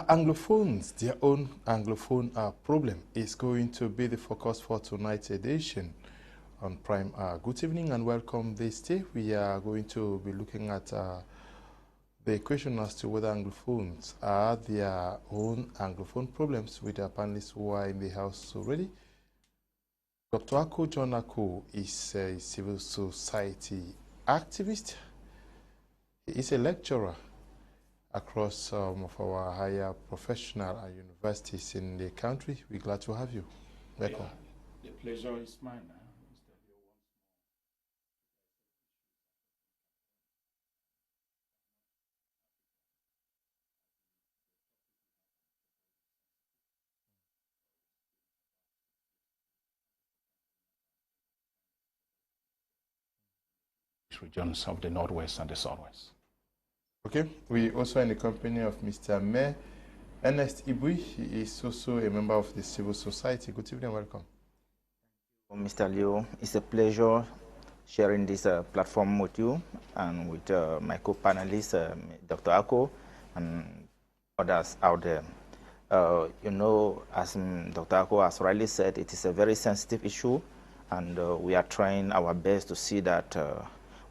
Anglophones, their own Anglophone problem is going to be the focus for tonight's edition on Prime. Good evening and welcome this day. We are going to be looking at the question as to whether Anglophones are their own Anglophone problems with our panelists who are in the house already. Dr. Akuhmbom is a civil society activist. He is a lecturer across some of our higher professional universities in the country. We're glad to have you. Welcome. Yeah, the pleasure is mine. Regions of the Northwest and the Southwest. Okay, we also in the company of Mr. Mayor Ernest Ebui. He is also a member of the civil society. Good evening, welcome. Mr. Leo, it's a pleasure sharing this platform with you and with my co-panelists, Dr. Ako and others out there. You know, as Dr. Ako has rightly said, it is a very sensitive issue, and we are trying our best to see that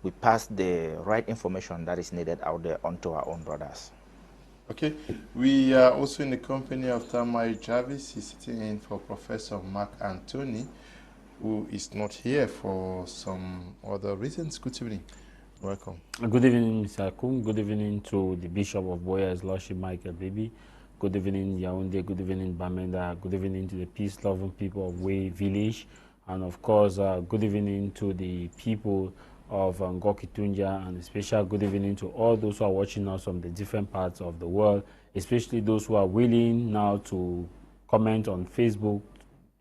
we pass the right information that is needed out there onto our own brothers. Okay, we are also in the company of Tamai Jarvis. He's sitting in for Professor Mac Anthony, who is not here for some other reasons. Good evening. Welcome. Good evening, Mr. Kum. Good evening to the Bishop of Boya, His Lordship Michael Baby. Good evening, Yaoundé. Good evening, Bamenda. Good evening to the peace-loving people of Way Village. And of course, good evening to the people of Ngokitunja, and a special good evening to all those who are watching us from the different parts of the world, especially those who are willing now to comment on Facebook,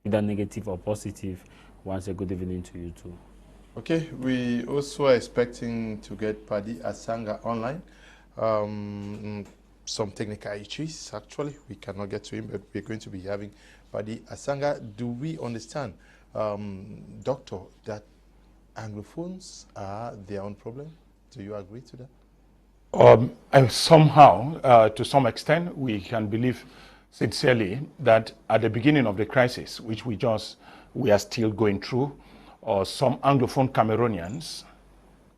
either negative or positive. Once a good evening to you too. Okay, we also are expecting to get Paddy Asanga online. Some technical issues, actually, we cannot get to him, but we're going to be having Paddy Asanga. Do we understand, Doctor, that Anglophones are their own problem? Do you agree to that? And somehow, to some extent, we can believe sincerely that at the beginning of the crisis, which we are still going through, some Anglophone Cameroonians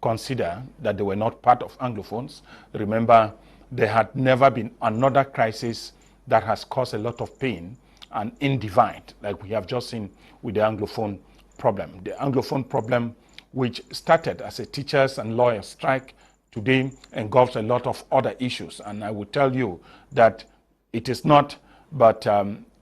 consider that they were not part of Anglophones. Remember, there had never been another crisis that has caused a lot of pain and in divide, like we have just seen with the Anglophone problem. The Anglophone problem, which started as a teachers and lawyers strike, today engulfs a lot of other issues. And I will tell you that it is not but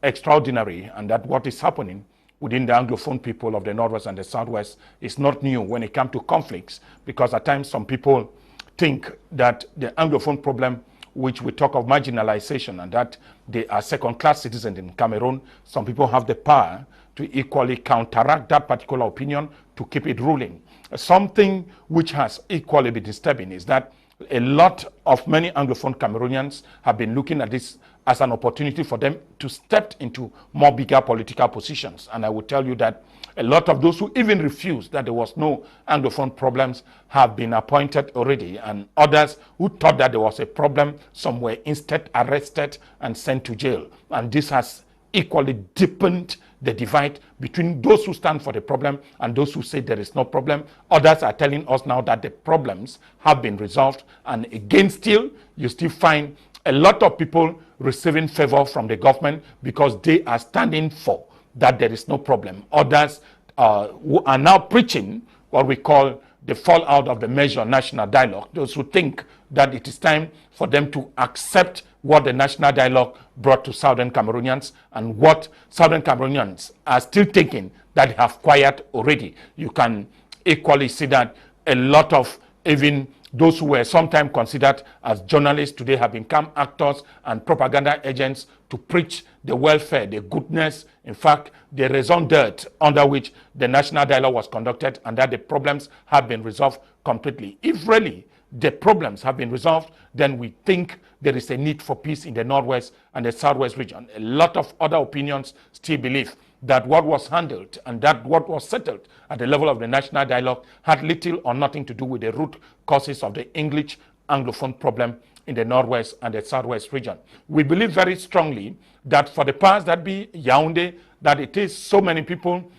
extraordinary, and that what is happening within the Anglophone people of the Northwest and the Southwest is not new when it comes to conflicts, because at times some people think that the Anglophone problem, which we talk of marginalization, and that they are second-class citizens in Cameroon, some people have the power to equally counteract that particular opinion to keep it ruling. Something which has equally been disturbing is that a lot of many Anglophone Cameroonians have been looking at this as an opportunity for them to step into more bigger political positions. And I will tell you that a lot of those who even refused that there was no Anglophone problems have been appointed already, and others who thought that there was a problem, some were instead arrested and sent to jail. And this has equally deepened the divide between those who stand for the problem and those who say there is no problem. Others are telling us now that the problems have been resolved, and again still, you still find a lot of people receiving favor from the government because they are standing for that there is no problem. Others who are now preaching what we call the fallout of the measure national dialogue, those who think that it is time for them to accept what the national dialogue brought to Southern Cameroonians, and what Southern Cameroonians are still thinking that they have quiet already. You can equally see that a lot of even those who were sometimes considered as journalists today have become actors and propaganda agents to preach the welfare, the goodness, in fact, the raison d'etre under which the national dialogue was conducted, and that the problems have been resolved completely. If really the problems have been resolved, then we think there is a need for peace in the Northwest and the Southwest region. A lot of other opinions still believe that what was handled and that what was settled at the level of the national dialogue had little or nothing to do with the root causes of the English Anglophone problem in the Northwest and the Southwest region. We believe very strongly that for the powers that be, Yaoundé, that it is so many people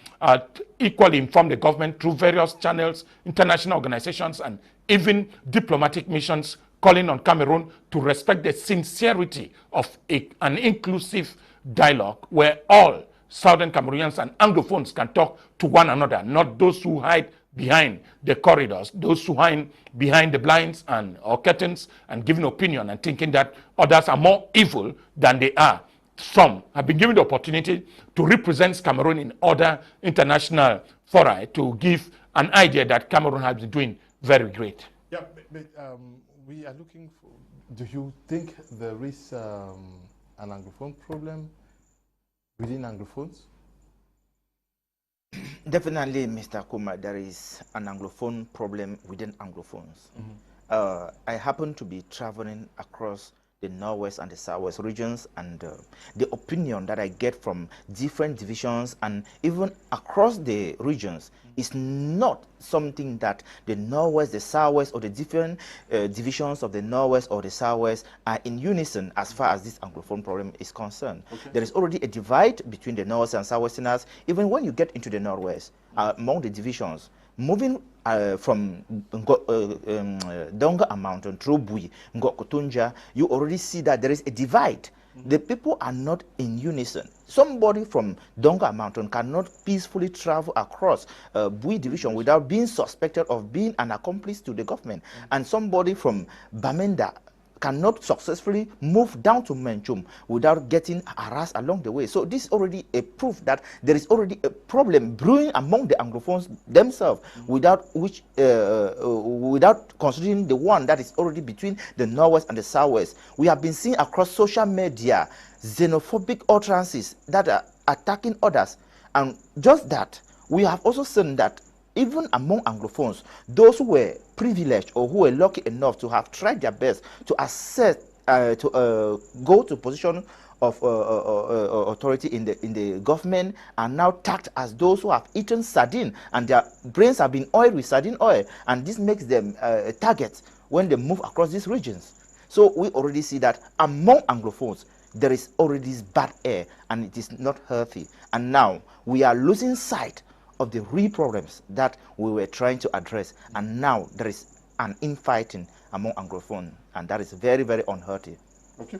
equally inform the government through various channels, international organizations, and even diplomatic missions calling on Cameroon to respect the sincerity of an inclusive dialogue where all Southern Cameroonians and Anglophones can talk to one another, not those who hide behind the corridors, those who hide behind the blinds or curtains and giving opinion and thinking that others are more evil than they are. Some have been given the opportunity to represent Cameroon in other international fora to give an idea that Cameroon has been doing very great. Yeah, but we are looking for, do you think there is an Anglophone problem within Anglophones? Definitely, Mr. Kuma, there is an Anglophone problem within Anglophones. I happen to be traveling across the Northwest and the Southwest regions, and the opinion that I get from different divisions and even across the regions is not something that the Northwest, the Southwest, or the different divisions of the Northwest or the Southwest are in unison as far as this Anglophone problem is concerned. Okay. There is already a divide between the North and Southwesterners, even when you get into the Northwest, among the divisions. Moving from Donga Mountain through Bui, Ngokotunja, you already see that there is a divide. The people are not in unison. Somebody from Donga Mountain cannot peacefully travel across Bui division without being suspected of being an accomplice to the government. And somebody from Bamenda cannot successfully move down to Menchum without getting harassed along the way. So this is already a proof that there is already a problem brewing among the Anglophones themselves, without considering the one that is already between the Northwest and the Southwest. We have been seeing across social media xenophobic utterances that are attacking others, and just that, we have also seen that even among Anglophones, those who were privileged or who were lucky enough to have tried their best to go to position of authority in the government are now tagged as those who have eaten sardine and their brains have been oiled with sardine oil, and this makes them targets when they move across these regions. So we already see that among Anglophones, there is already this bad air, and it is not healthy. And now we are losing sight of the real problems that we were trying to address, and now there is an infighting among Anglophone, and that is very, very unhealthy. Okay,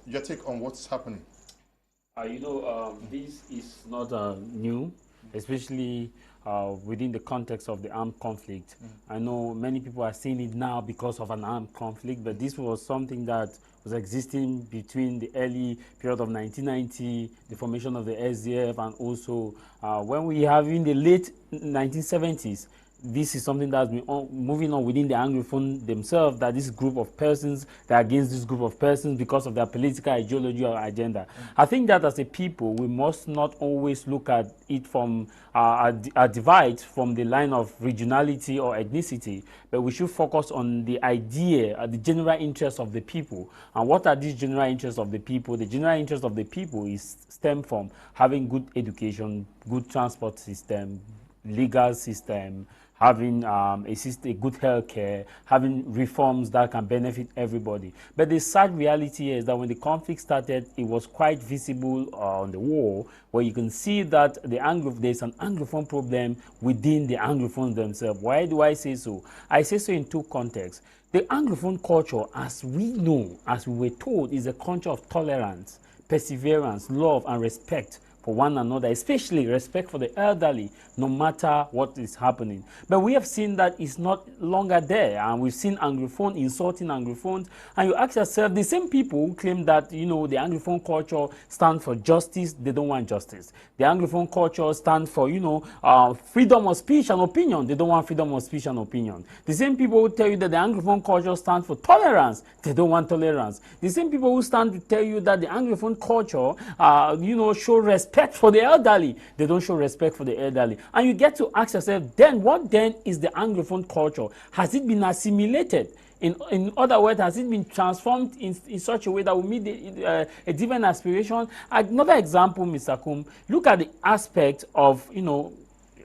your take on what's happening? This is not new, especially within the context of the armed conflict. I know many people are seeing it now because of an armed conflict, but this was something that was existing between the early period of 1990, the formation of the SDF, and also when we have in the late 1970s, this is something that's been moving on within the Anglophone themselves, that this group of persons, they're against this group of persons because of their political ideology or agenda. I think that as a people, we must not always look at it from a divide from the line of regionality or ethnicity, but we should focus on the idea, the general interests of the people. And what are these general interests of the people? The general interest of the people is stem from having good education, good transport system, legal system, having a good health care, having reforms that can benefit everybody. But the sad reality is that when the conflict started, it was quite visible on the wall, where you can see that there's an Anglophone problem within the Anglophones themselves. Why do I say so? I say so in two contexts. The Anglophone culture, as we know, as we were told, is a culture of tolerance, perseverance, love, and respect for one another, especially respect for the elderly, no matter what is happening. But we have seen that it's not longer there, and we've seen Anglophone insulting Anglophones, and you ask yourself, the same people who claim that, the Anglophone culture stands for justice, they don't want justice. The Anglophone culture stands for, freedom of speech and opinion, they don't want freedom of speech and opinion. The same people who tell you that the Anglophone culture stands for tolerance, they don't want tolerance. The same people who stand to tell you that the Anglophone culture, show respect for the elderly, they don't show respect for the elderly. And you get to ask yourself, then what then is the Anglophone culture? Has it been assimilated? In other words, has it been transformed in such a way that will meet a different aspiration? Another example, Mr. Kum, look at the aspect of,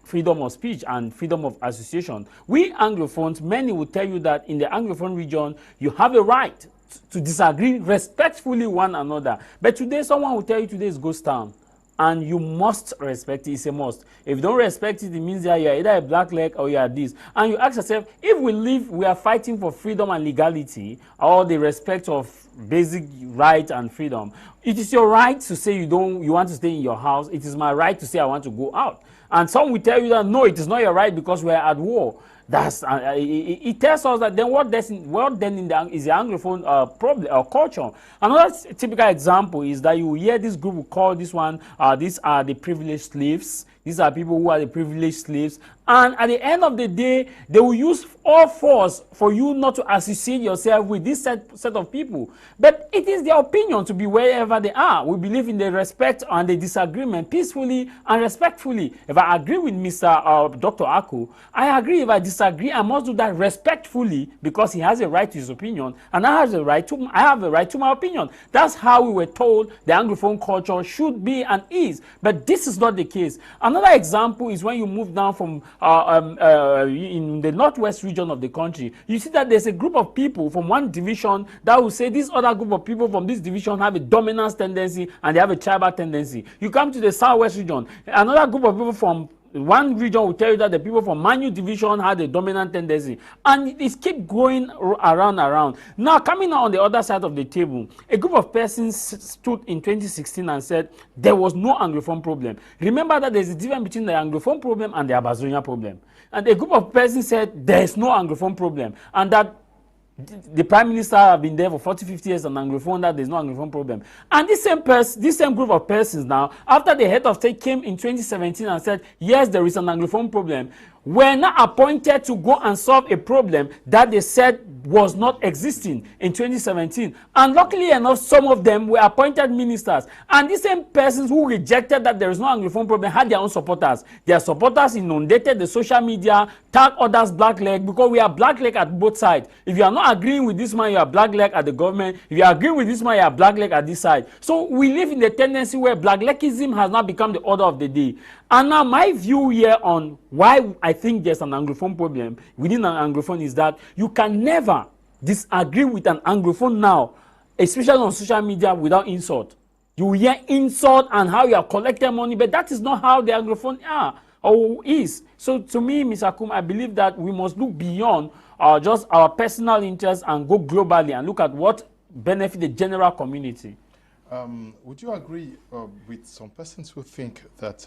freedom of speech and freedom of association. We Anglophones, many will tell you that in the Anglophone region, you have a right to disagree respectfully one another. But today, someone will tell you today is ghost town, and you must respect it. It's a must. If you don't respect it, it means that you are either a black leg or you are this. And you ask yourself, if we are fighting for freedom and legality, or the respect of basic right and freedom, it is your right to say you want to stay in your house. It is my right to say I want to go out. And some will tell you that no, it is not your right because we are at war. That's it tells us that then what then is the Anglophone problem or culture. Another typical example is that you hear this group will call this one these are the privileged slaves. These are people who are the privileged slaves. And at the end of the day, they will use all force for you not to associate yourself with this set of people. But it is their opinion to be wherever they are. We believe in the respect and the disagreement peacefully and respectfully. If I agree with Mr. Dr. Aku, I agree. If I disagree, I must do that respectfully because he has a right to his opinion and I have a right to my opinion. That's how we were told the Anglophone culture should be and is. But this is not the case. Another example is when you move down from in the northwest region of the country, you see that there's a group of people from one division that will say this other group of people from this division have a dominance tendency and they have a tribal tendency. You come to the southwest region, another group of people from one region will tell you that the people from Manu division had a dominant tendency, and it keeps going around. Now, coming out on the other side of the table, a group of persons stood in 2016 and said there was no Anglophone problem. Remember that there's a difference between the Anglophone problem and the Abazonia problem. And a group of persons said there is no Anglophone problem, and that the Prime Minister have been there for 40-50 years on Anglophone, that there's no Anglophone problem. And this same group of persons now, after the head of state came in 2017 and said, yes, there is an Anglophone problem, were now appointed to go and solve a problem that they said was not existing in 2017. And luckily enough, some of them were appointed ministers. And these same persons who rejected that there is no Anglophone problem had their own supporters. Their supporters inundated the social media, tagged others black leg, because we are black leg at both sides. If you are not agreeing with this man, you are black leg at the government. If you are agreeing with this man, you are black leg at this side. So we live in the tendency where black legism has now become the order of the day. And now my view here on why I think there's an Anglophone problem within an Anglophone is that you can never disagree with an Anglophone now, especially on social media, without insult. You hear insult and how you have collected money, but that is not how the Anglophone are or is. So to me, Mr. Kum, I believe that we must look beyond just our personal interests and go globally and look at what benefits the general community. Would you agree with some persons who think that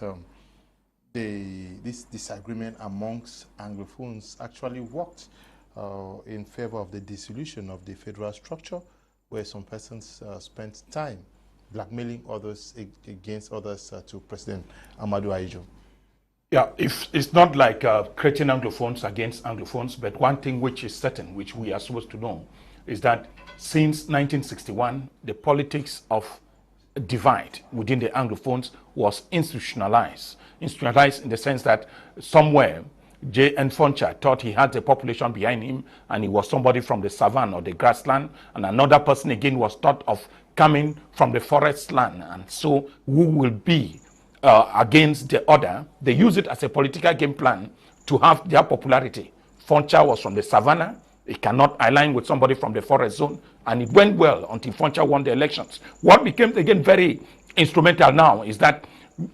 this disagreement amongst Anglophones actually worked in favor of the dissolution of the federal structure, where some persons spent time blackmailing others against others to President Ahmadu Ahidjo? Yeah, it's not like creating Anglophones against Anglophones, but one thing which is certain, which we are supposed to know, is that since 1961, the politics of divide within the Anglophones was institutionalized. Institutionalized in the sense that somewhere J.N. Foncha thought he had the population behind him and he was somebody from the savannah or the grassland, and another person again was thought of coming from the forest land, and so who will be against the other. They use it as a political game plan to have their popularity. Foncha was from the savannah. He cannot align with somebody from the forest zone, and it went well until Foncha won the elections. What became again very instrumental now is that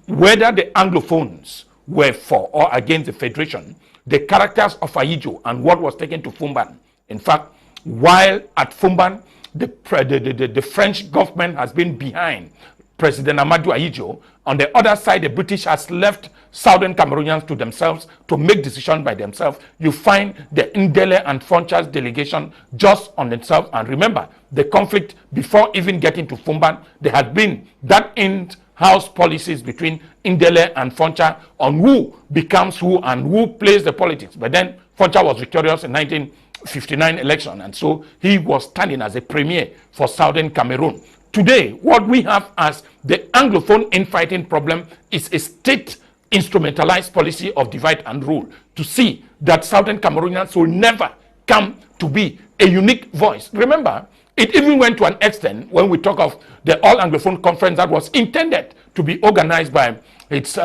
whether the Anglophones were for or against the federation, the characters of Ahidjo and what was taken to Fumban. In fact, while at Fumban, the French government has been behind President Ahmadu Ahidjo, on the other side, the British has left Southern Cameroonians to themselves to make decisions by themselves. You find the Ndele and Foncha's delegation just on themselves. And remember, the conflict before even getting to Fumban, there had been that in-house policies between Ndele and Foncha on who becomes who and who plays the politics. But then Foncha was victorious in 1959 election, and so he was standing as a premier for Southern Cameroon. Today, what we have as the Anglophone infighting problem is a state instrumentalized policy of divide and rule to see that Southern Cameroonians will never come to be a unique voice. Remember, It even went to an extent when we talk of the All Anglophone Conference that was intended to be organized by its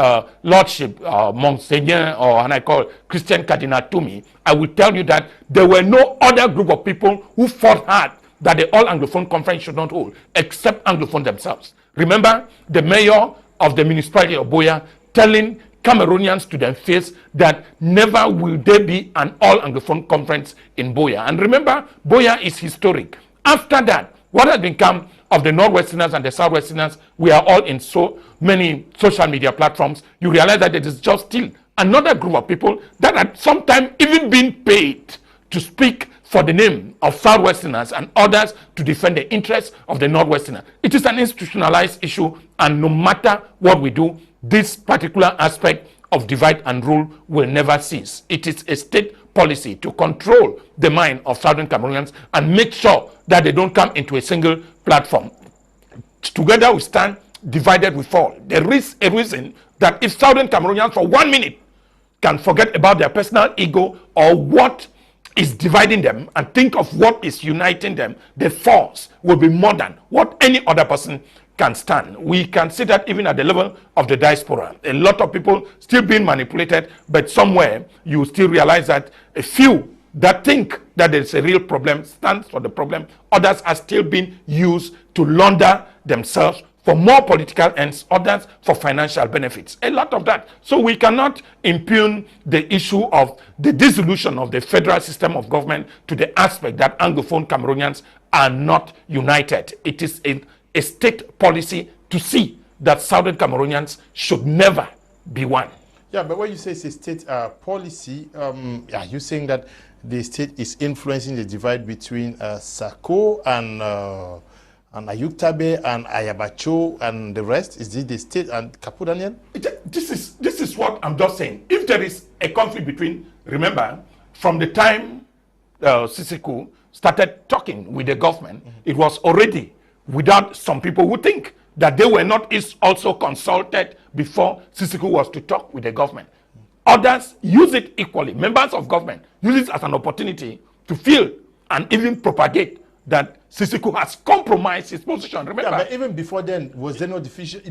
Lordship, Monseigneur, or and I call Christian Cardinal Tumi. I will tell you that there were no other group of people who fought hard that the All Anglophone Conference should not hold, except Anglophone themselves. Remember the mayor of the municipality of Buea telling Cameroonians to their face that never will there be an All Anglophone Conference in Buea. And remember, Buea is historic. After that, what has become of the Northwesterners and the Southwesterners? We are all in so many social media platforms. You realize that it is just still another group of people that had sometimes even been paid to speak for the name of Southwesterners and others to defend the interests of the Northwesterners. It is an institutionalized issue, and no matter what we do, this particular aspect of divide and rule will never cease. It is a state policy to control the mind of Southern Cameroonians and make sure that they don't come into a single platform. Together we stand, divided we fall. There is a reason that if Southern Cameroonians for 1 minute can forget about their personal ego or what is dividing them and think of what is uniting them, the force will be more than what any other person can stand. We can see that even at the level of the diaspora. A lot of people still being manipulated, but somewhere you still realize that a few that think that there's a real problem stands for the problem. Others are still being used to launder themselves for more political ends, others for financial benefits. A lot of that. So we cannot impugn the issue of the dissolution of the federal system of government to the aspect that Anglophone Cameroonians are not united. It is a state policy to see that Southern Cameroonians should never be one. Yeah, but when you say it's a state policy, are you saying that the state is influencing the divide between Sako and Ayuktabe and Ayabacho and the rest? Is it the state and Kapu Daniel? This is what I'm just saying. If there is a conflict between, remember, from the time Sisiku started talking with the government, it was already without some people who think that they were not also consulted before Sisiku was to talk with the government. Others use it equally. Members of government use it as an opportunity to feel and even propagate that Sisiku has compromised his position. Remember? Yeah, but even before then, was there no division?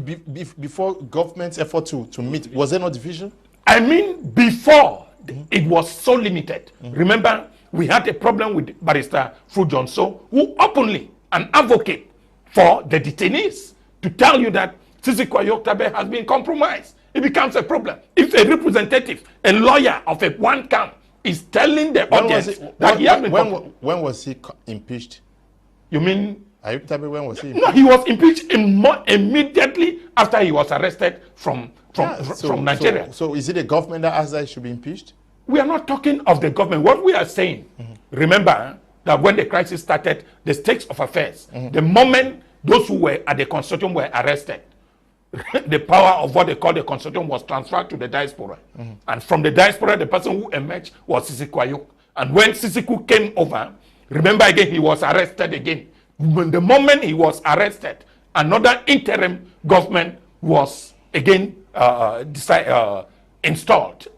Before government's effort to meet, was there no division? I mean, before it was so limited. Remember, we had a problem with Barrister Fu Jonso, who openly an advocate for the detainees to tell you that Sisiku Ayoktabe has been compromised. It becomes a problem. If a representative, a lawyer of a one camp is telling the audience that he has been when was he impeached? You mean Ayoktabe, when was he impeached? No, he was impeached immediately after he was arrested from Nigeria. So is it the government that asked that he should be impeached? We are not talking of the government. What we are saying, remember that when the crisis started, the stakes of affairs, the moment those who were at the consortium were arrested, the power of what they call the consortium was transferred to the diaspora. And from the diaspora, the person who emerged was Sisiku Ayok. And when Sisiku came over, remember again, he was arrested again. When the moment he was arrested, another interim government was again installed.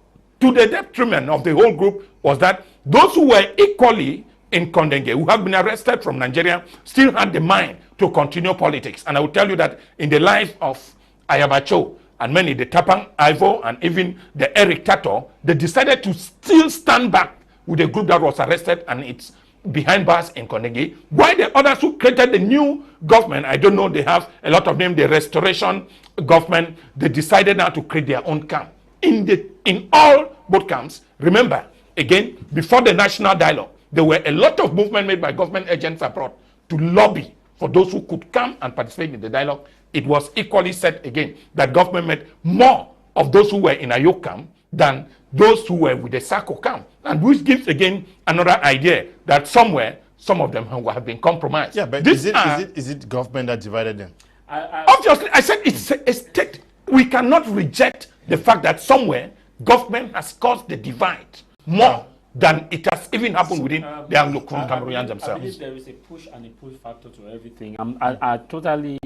To the detriment of the whole group was that those who were equally in Kondenge, who have been arrested from Nigeria, still had the mind to continue politics. And I will tell you that in the life of Ayabacho and many, the Tapang Ivo and even the Eric Tato, they decided to still stand back with the group that was arrested and it's behind bars in Kondenge. Why the others who created the new government, I don't know, they have a lot of them, the restoration government, they decided now to create their own camp. In all both camps, remember, again, before the national dialogue, there were a lot of movement made by government agents abroad to lobby for those who could come and participate in the dialogue. It was equally said again that government made more of those who were in Ayok camp than those who were with the Sako camp. And which gives again another idea that somewhere some of them have been compromised. Yeah, but is it government that divided them? Obviously, I said it's a state. We cannot reject the fact that somewhere government has caused the divide more than it has even happened within the Anglophone Cameroonians themselves. I believe there is a push and a pull factor to everything. I totally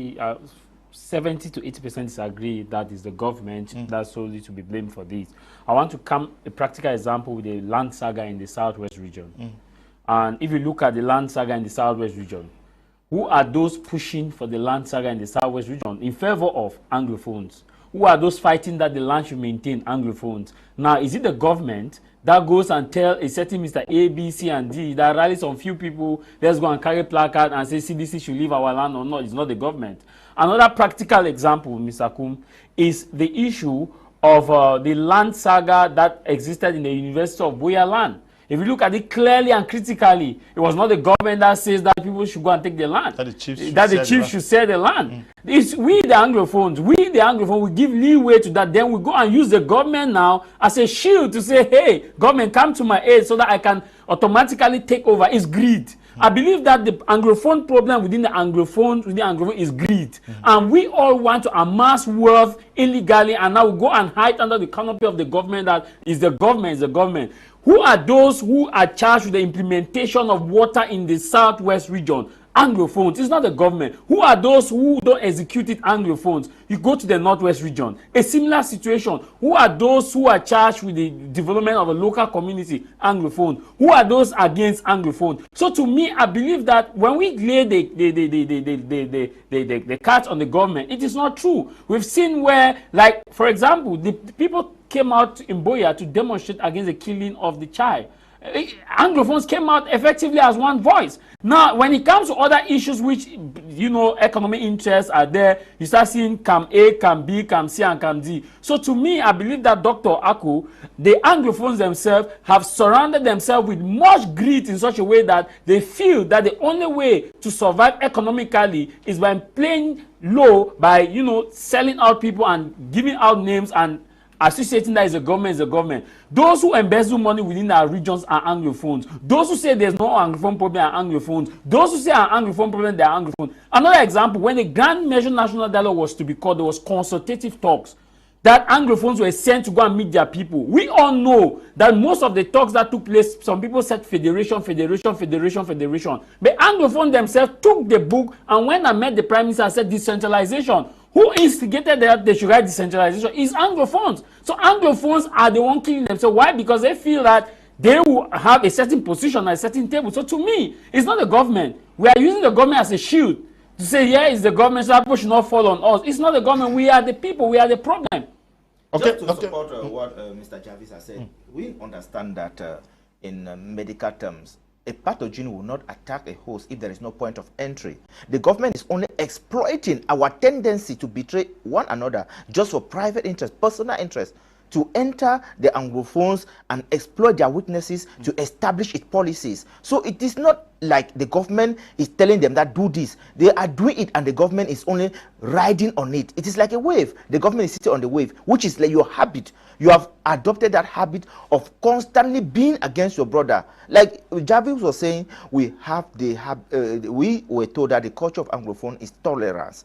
70 to 80% disagree that is the government that's solely to be blamed for this. I want to come a practical example with the land saga in the Southwest region. And if you look at the land saga in the Southwest region, Who are those pushing for the land saga in the Southwest region in favor of Anglophones? Who are those fighting that the land should maintain Anglophones? Now, is it the government that goes and tell a certain Mr. A, B, C, and D that rallies on few people, let's go and carry placard and say CDC should leave our land or not? It's not the government. Another practical example, Mr. Kum, is the issue of the land saga that existed in the University of Boya land. If you look at it clearly and critically, it was not the government that says that people should go and take the land. That the chiefs should sell the land. It's we the Anglophones, we give leeway to that. Then we go and use the government now as a shield to say, hey, government, come to my aid so that I can automatically take over. It's greed. I believe that the Anglophone problem within the Anglophone is greed. And we all want to amass wealth illegally, and now we go and hide under the canopy of the government that is the government. Who are those who are charged with the implementation of water in the Southwest region? Anglophones. It's not the government. Who are those who don't execute it? Anglophones. You go to the Northwest region. A similar situation. Who are those who are charged with the development of a local community? Anglophone. Who are those against Anglophone? So to me, I believe that when we lay the cat on the government, it is not true. We've seen where, like, for example, the people came out in Boya to demonstrate against the killing of the child. Anglophones came out effectively as one voice. Now, when it comes to other issues which, you know, economic interests are there, you start seeing Cam A, Cam B, Cam C, and Cam D. So to me, I believe that Dr. Aku, the Anglophones themselves have surrounded themselves with much greed in such a way that they feel that the only way to survive economically is by playing low, by, you know, selling out people and giving out names and associating that is a government. Those who embezzle money within our regions are Anglophones. Those who say there's no Anglophone problem are Anglophones. Those who say an Anglophone problem, they are Anglophones. Another example, when the Grand Measure National Dialogue was to be called, there was consultative talks that Anglophones were sent to go and meet their people. We all know that most of the talks that took place, some people said federation. But Anglophones themselves took the book and when I met the Prime Minister, I said decentralization. Who instigated that they should write decentralization? Is Anglophones. So Anglophones are the one killing themselves. Why? Because they feel that they will have a certain position at a certain table. So to me, it's not the government. We are using the government as a shield to say, yeah, it's the government, so people should not fall on us. It's not the government. We are the people. We are the problem. Okay. Just to support what Mr. Jarvis has said, we understand that in medical terms, a pathogen will not attack a host if there is no point of entry. The government is only exploiting our tendency to betray one another just for private interest, personal interest, to enter the Anglophones and exploit their weaknesses to establish its policies. So it is not like the government is telling them that do this. They are doing it and the government is only riding on it. It is like a wave. The government is sitting on the wave, which is like your habit. You have adopted that habit of constantly being against your brother. Like Jarvis was saying, we were told that the culture of Anglophone is tolerance.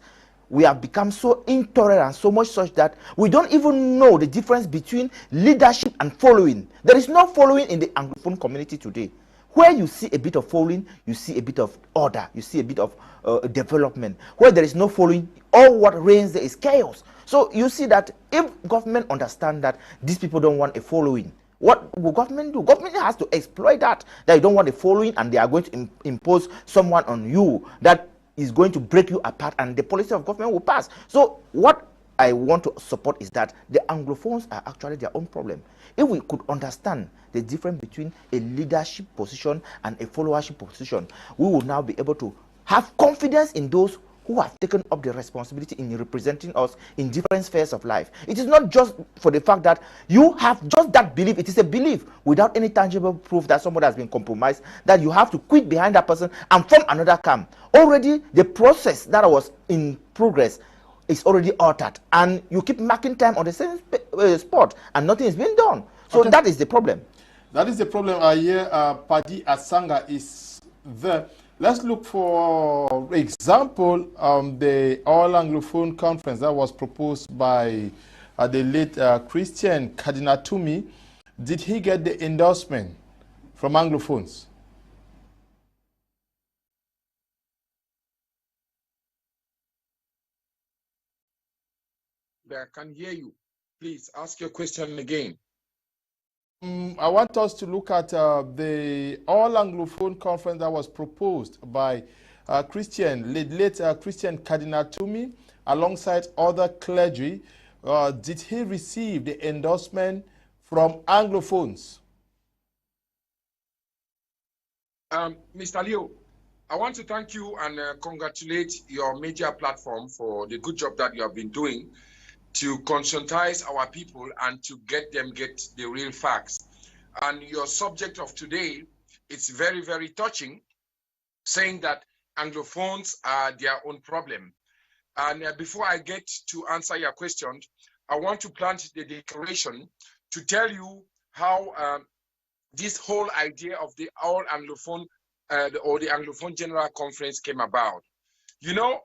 We have become so intolerant, so much such that we don't even know the difference between leadership and following. There is no following in the Anglophone community today. Where you see a bit of following, you see a bit of order, you see a bit of development. Where there is no following, all what reigns there is chaos. So you see that if government understand that these people don't want a following, what will government do? Government has to exploit that you don't want a following and they are going to impose someone on you that is going to break you apart and the policy of government will pass. So what I want to support is that the Anglophones are actually their own problem. If we could understand the difference between a leadership position and a followership position, we will now be able to have confidence in those who have taken up the responsibility in representing us in different spheres of life. It is not just for the fact that you have just that belief. It is a belief without any tangible proof that somebody has been compromised, that you have to quit behind that person and form another camp. Already the process that was in progress is already altered and you keep marking time on the same spot and nothing is being done. So that is the problem. That is the problem. Here Paddy Asanga is there. Let's look for example the All Anglophone Conference that was proposed by the late Christian Cardinal Tumi. Did he get the endorsement from Anglophones? I can't hear you. Please ask your question again. I want us to look at the All Anglophone Conference that was proposed by Christian, late Christian Cardinal Tumi, alongside other clergy, did he receive the endorsement from Anglophones? Mr. Leo, I want to thank you and congratulate your media platform for the good job that you have been doing to conscientize our people and to get the real facts. And your subject of today, it's very, very touching, saying that Anglophones are their own problem. And before I get to answer your question, I want to plant the declaration to tell you how this whole idea of the All Anglophone or the Anglophone General Conference came about. You know,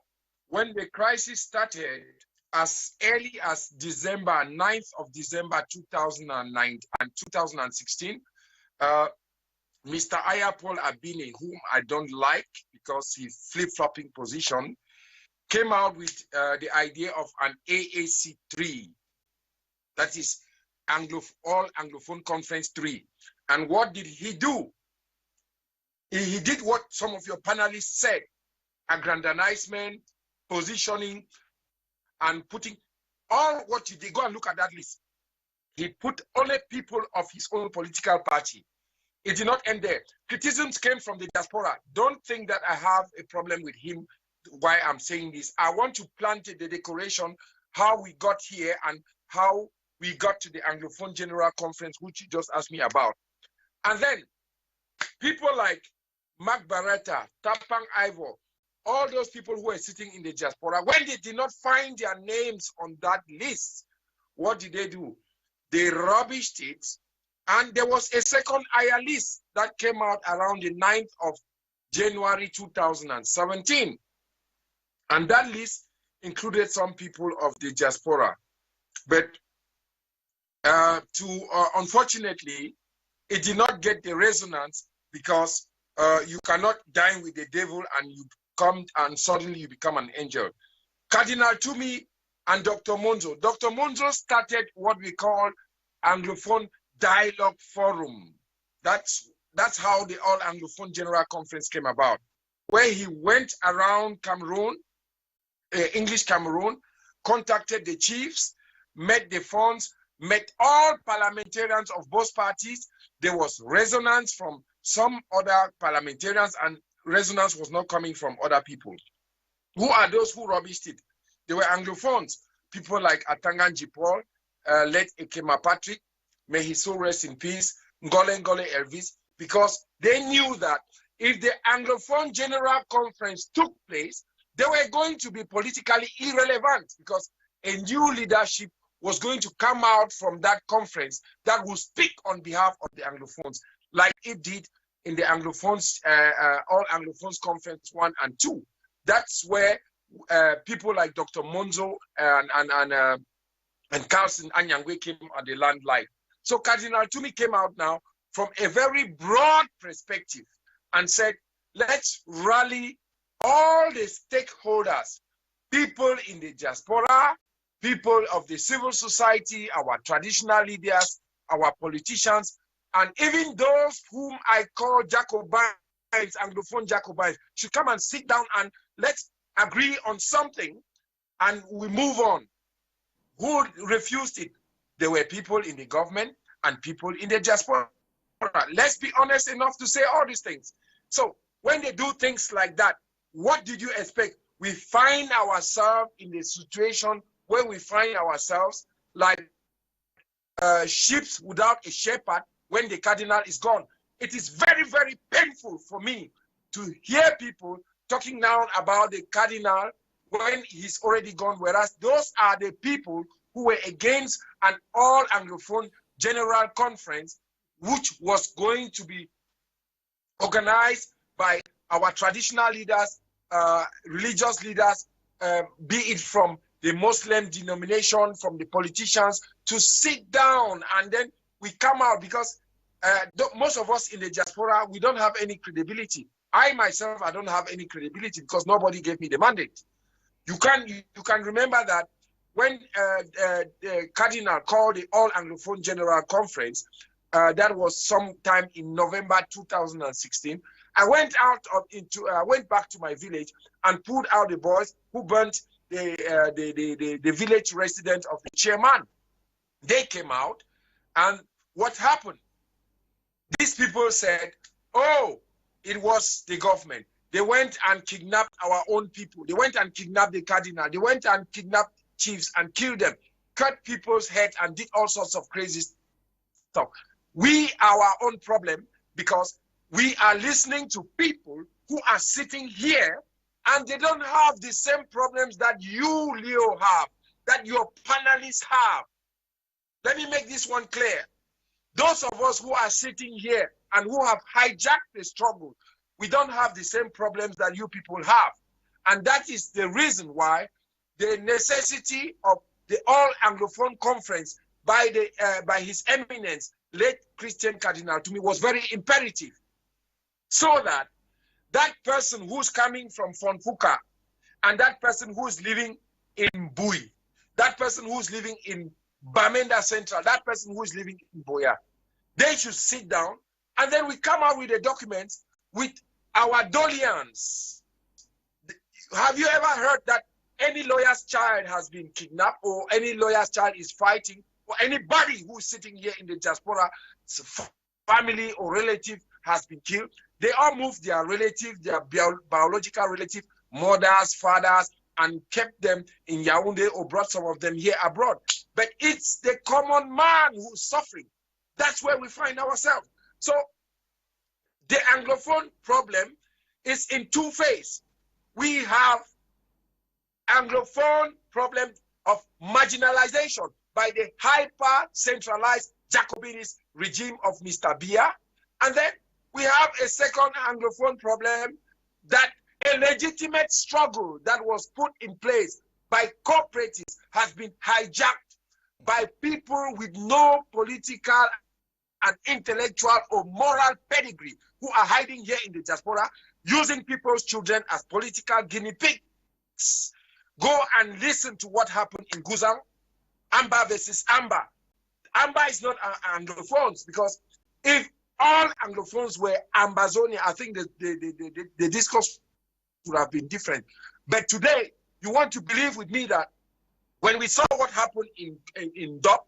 when the crisis started, as early as December, 9th of December 2009 and 2016, Mr. Ayapol Abini, whom I don't like because he's flip-flopping position, came out with the idea of an AAC3, that is All Anglophone Conference 3. And what did he do? He did what some of your panelists said: aggrandizement, positioning, and putting all what he did. Go and look at that list. He put only people of his own political party. It did not end there. Criticisms came from the diaspora. Don't think that I have a problem with him, why I'm saying this. I want to plant the decoration, how we got here and how we got to the Anglophone General Conference, which you just asked me about. And then people like Mark Barretta, Tapang Ivor, all those people who were sitting in the diaspora, when they did not find their names on that list, what did they do? They rubbished it, and there was a second higher list that came out around the 9th of January 2017. And that list included some people of the diaspora. But unfortunately, it did not get the resonance because you cannot dine with the devil and you come and suddenly you become an angel. Cardinal Tumi and Dr. Monzo. Dr. Monzo started what we call Anglophone Dialogue Forum. That's how the All Anglophone General Conference came about, where he went around Cameroon, English Cameroon, contacted the chiefs, met the funds, met all parliamentarians of both parties. There was resonance from some other parliamentarians, and resonance was not coming from other people. Who are those who rubbished it? They were Anglophones, people like Atangan Paul, late Ekema Patrick, may his soul rest in peace, Ngole Elvis, because they knew that if the Anglophone General Conference took place, they were going to be politically irrelevant because a new leadership was going to come out from that conference that will speak on behalf of the Anglophones, like it did in the Anglophones, All Anglophones Conference 1 and 2. That's where people like Dr. Monzo and Carlson Anyangwe came on the limelight. So Cardinal Tumi came out now from a very broad perspective and said, let's rally all the stakeholders, people in the diaspora, people of the civil society, our traditional leaders, our politicians, and even those whom I call Jacobins, Anglophone Jacobins, should come and sit down and let's agree on something and we move on. Who refused it? There were people in the government and people in the diaspora. Let's be honest enough to say all these things. So when they do things like that, what did you expect? We find ourselves in the situation where we find ourselves like sheep without a shepherd when the cardinal is gone. It is very, very painful for me to hear people talking now about the cardinal when he's already gone, whereas those are the people who were against an All Anglophone General Conference, which was going to be organized by our traditional leaders, religious leaders, be it from the Muslim denomination, from the politicians, to sit down and then we come out, because most of us in the diaspora, we don't have any credibility. I myself, I don't have any credibility because nobody gave me the mandate. You can remember that when the Cardinal called the All Anglophone General Conference, that was sometime in November 2016, I went went back to my village and pulled out the boys who burnt the village resident of the chairman. They came out, and what happened? These people said, oh, it was the government. They went and kidnapped our own people. They went and kidnapped the cardinal. They went and kidnapped chiefs and killed them, cut people's heads and did all sorts of crazy stuff. We are our own problem because we are listening to people who are sitting here and they don't have the same problems that you, Leo, have, that your panelists have. Let me make this one clear. Those of us who are sitting here and who have hijacked the struggle, we don't have the same problems that you people have. And that is the reason why the necessity of the All Anglophone Conference by His Eminence, late Christian Cardinal to me, was very imperative. So that that person who's coming from Fonfuka and that person who's living in Bui, that person who's living in Bamenda Central, that person who's living in Boya, they should sit down and then we come out with a document with our Dolians. Have you ever heard that any lawyer's child has been kidnapped or any lawyer's child is fighting or anybody who's sitting here in the diaspora, family or relative has been killed? They all moved their relative, their biological relative, mothers, fathers, and kept them in Yaoundé or brought some of them here abroad. But it's the common man who's suffering. That's where we find ourselves. So the Anglophone problem is in two phases. We have Anglophone problem of marginalization by the hyper-centralized Jacobinist regime of Mr. Biya. And then we have a second Anglophone problem that a legitimate struggle that was put in place by cooperatives has been hijacked by people with no political and intellectual or moral pedigree who are hiding here in the diaspora, using people's children as political guinea pigs. Go and listen to what happened in Guzang, Amba versus Amba. Amba is not Anglophones, because if all Anglophones were Ambazonia, I think the discourse would have been different. But today, you want to believe with me that when we saw what happened in Dop,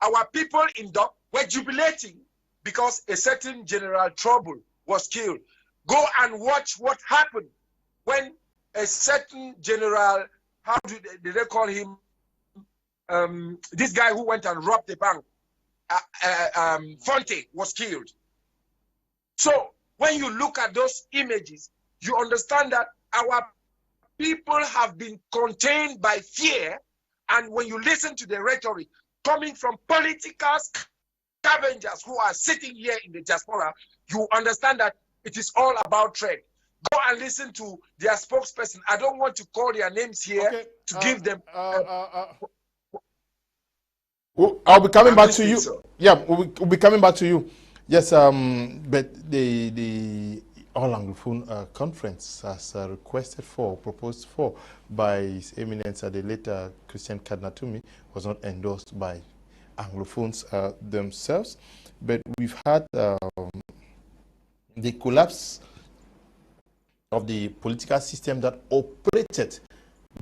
our people in Dop were jubilating because a certain General Trouble was killed. Go and watch what happened when a certain general, how did they call him? This guy who went and robbed the bank, Fonte, was killed. So when you look at those images, you understand that our people have been contained by fear. And when you listen to the rhetoric coming from political scavengers who are sitting here in the diaspora, you understand that it is all about trade. Go and listen to their spokesperson. I don't want to call their names here to give them. I'll be coming back to you. So. Yeah, we'll be coming back to you. Yes, but the All Anglophone Conference has requested for, proposed for by His Eminence the later Christian Cardinal to me, was not endorsed by Anglophones themselves. But we've had the collapse of the political system that operated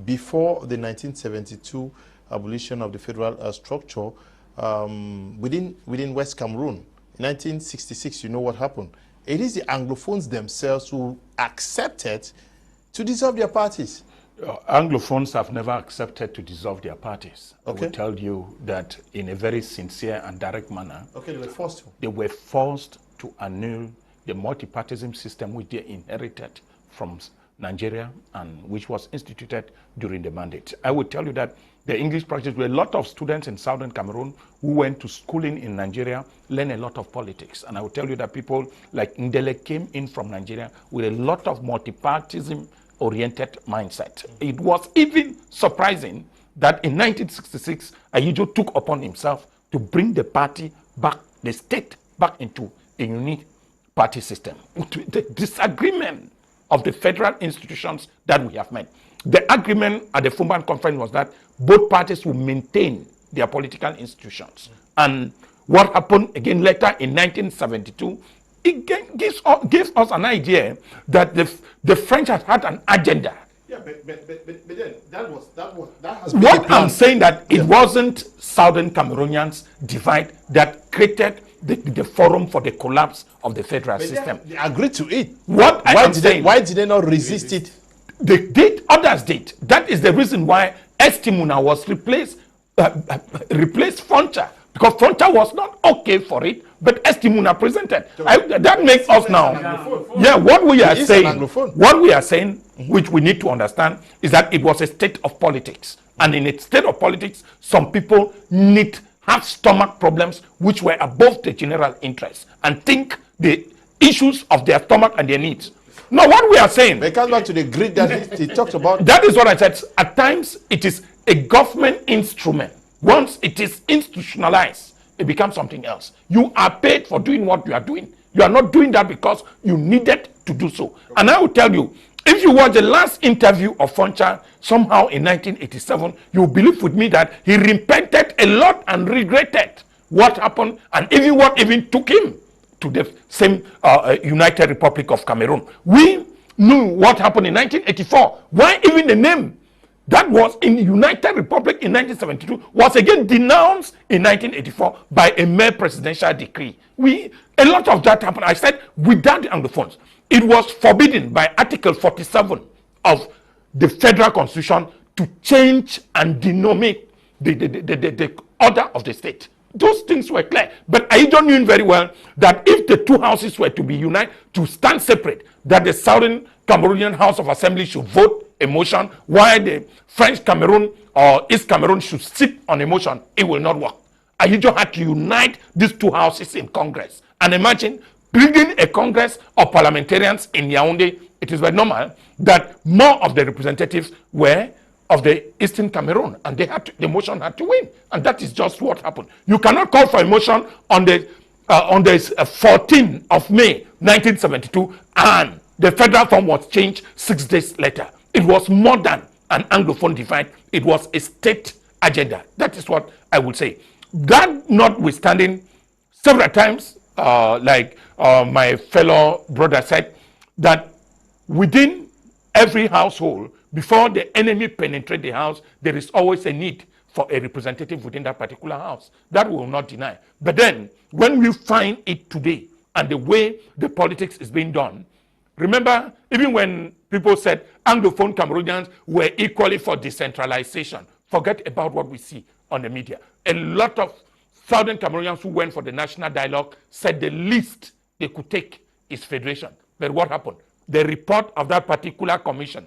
before the 1972 abolition of the federal structure within West Cameroon. In 1966, you know what happened. It is the Anglophones themselves who accepted to dissolve their parties. Anglophones have never accepted to dissolve their parties. Okay. I will tell you that in a very sincere and direct manner. Okay, they were forced to. They were forced to annul the multipartism system which they inherited from Nigeria and which was instituted during the mandate. I would tell you that the English practice, were a lot of students in southern Cameroon who went to schooling in Nigeria, learned a lot of politics. And I will tell you that people like Ndele came in from Nigeria with a lot of multipartism oriented mindset. It was even surprising that in 1966, Ayijo took upon himself to bring the party back, the state back into a unique party system. The disagreement of the federal institutions that we have met. The agreement at the Fumban conference was that both parties will maintain their political institutions. And what happened again later in 1972, it gives us an idea that the French had an agenda. Yeah, but then that has what I'm saying that it wasn't Southern Cameroonians divide that created the forum for the collapse of the federal system. They agreed to it. Why did they not resist it? They did, others did. That is the reason why Estimuna was replaced Foncha, because Foncha was not okay for it, but Estimuna presented. That makes us now. Yeah, what we are saying, which we need to understand, is that it was a state of politics, and in a state of politics, some people have stomach problems which were above the general interest and think the issues of their stomach and their needs. No, what we are saying. They come back to the grid that he talked about. That is what I said. At times, it is a government instrument. Once it is institutionalized, it becomes something else. You are paid for doing what you are doing. You are not doing that because you needed to do so. And I will tell you, if you watch the last interview of Foncha, somehow in 1987, you will believe with me that he repented a lot and regretted what happened, and even what even took him to the same United Republic of Cameroon. We knew what happened in 1984. Why even the name that was in the United Republic in 1972 was again denounced in 1984 by a mere presidential decree. A lot of that happened. I said without the Anglophones, it was forbidden by Article 47 of the Federal Constitution to change and denominate the order of the state. Those things were clear. But Aijo knew very well that if the two houses were to be united, to stand separate, that the Southern Cameroonian House of Assembly should vote a motion, while the French Cameroon or East Cameroon should sit on a motion. It will not work. Aijo had to unite these two houses in Congress. And imagine bringing a Congress of parliamentarians in Yaoundé. It is very normal that more of the representatives were of the Eastern Cameroon, and the motion had to win, and that is just what happened. You cannot call for a motion on the 14th of May 1972, and the federal form was changed 6 days later. It was more than an Anglophone divide. It was a state agenda. That is what I would say. That notwithstanding, several times, like my fellow brother said, that within every household, before the enemy penetrate the house, there is always a need for a representative within that particular house. That we will not deny. But then, when we find it today, and the way the politics is being done, remember, even when people said Anglophone Cameroonians were equally for decentralization, forget about what we see on the media. A lot of Southern Cameroonians who went for the national dialogue said the least they could take is federation. But what happened? The report of that particular commission,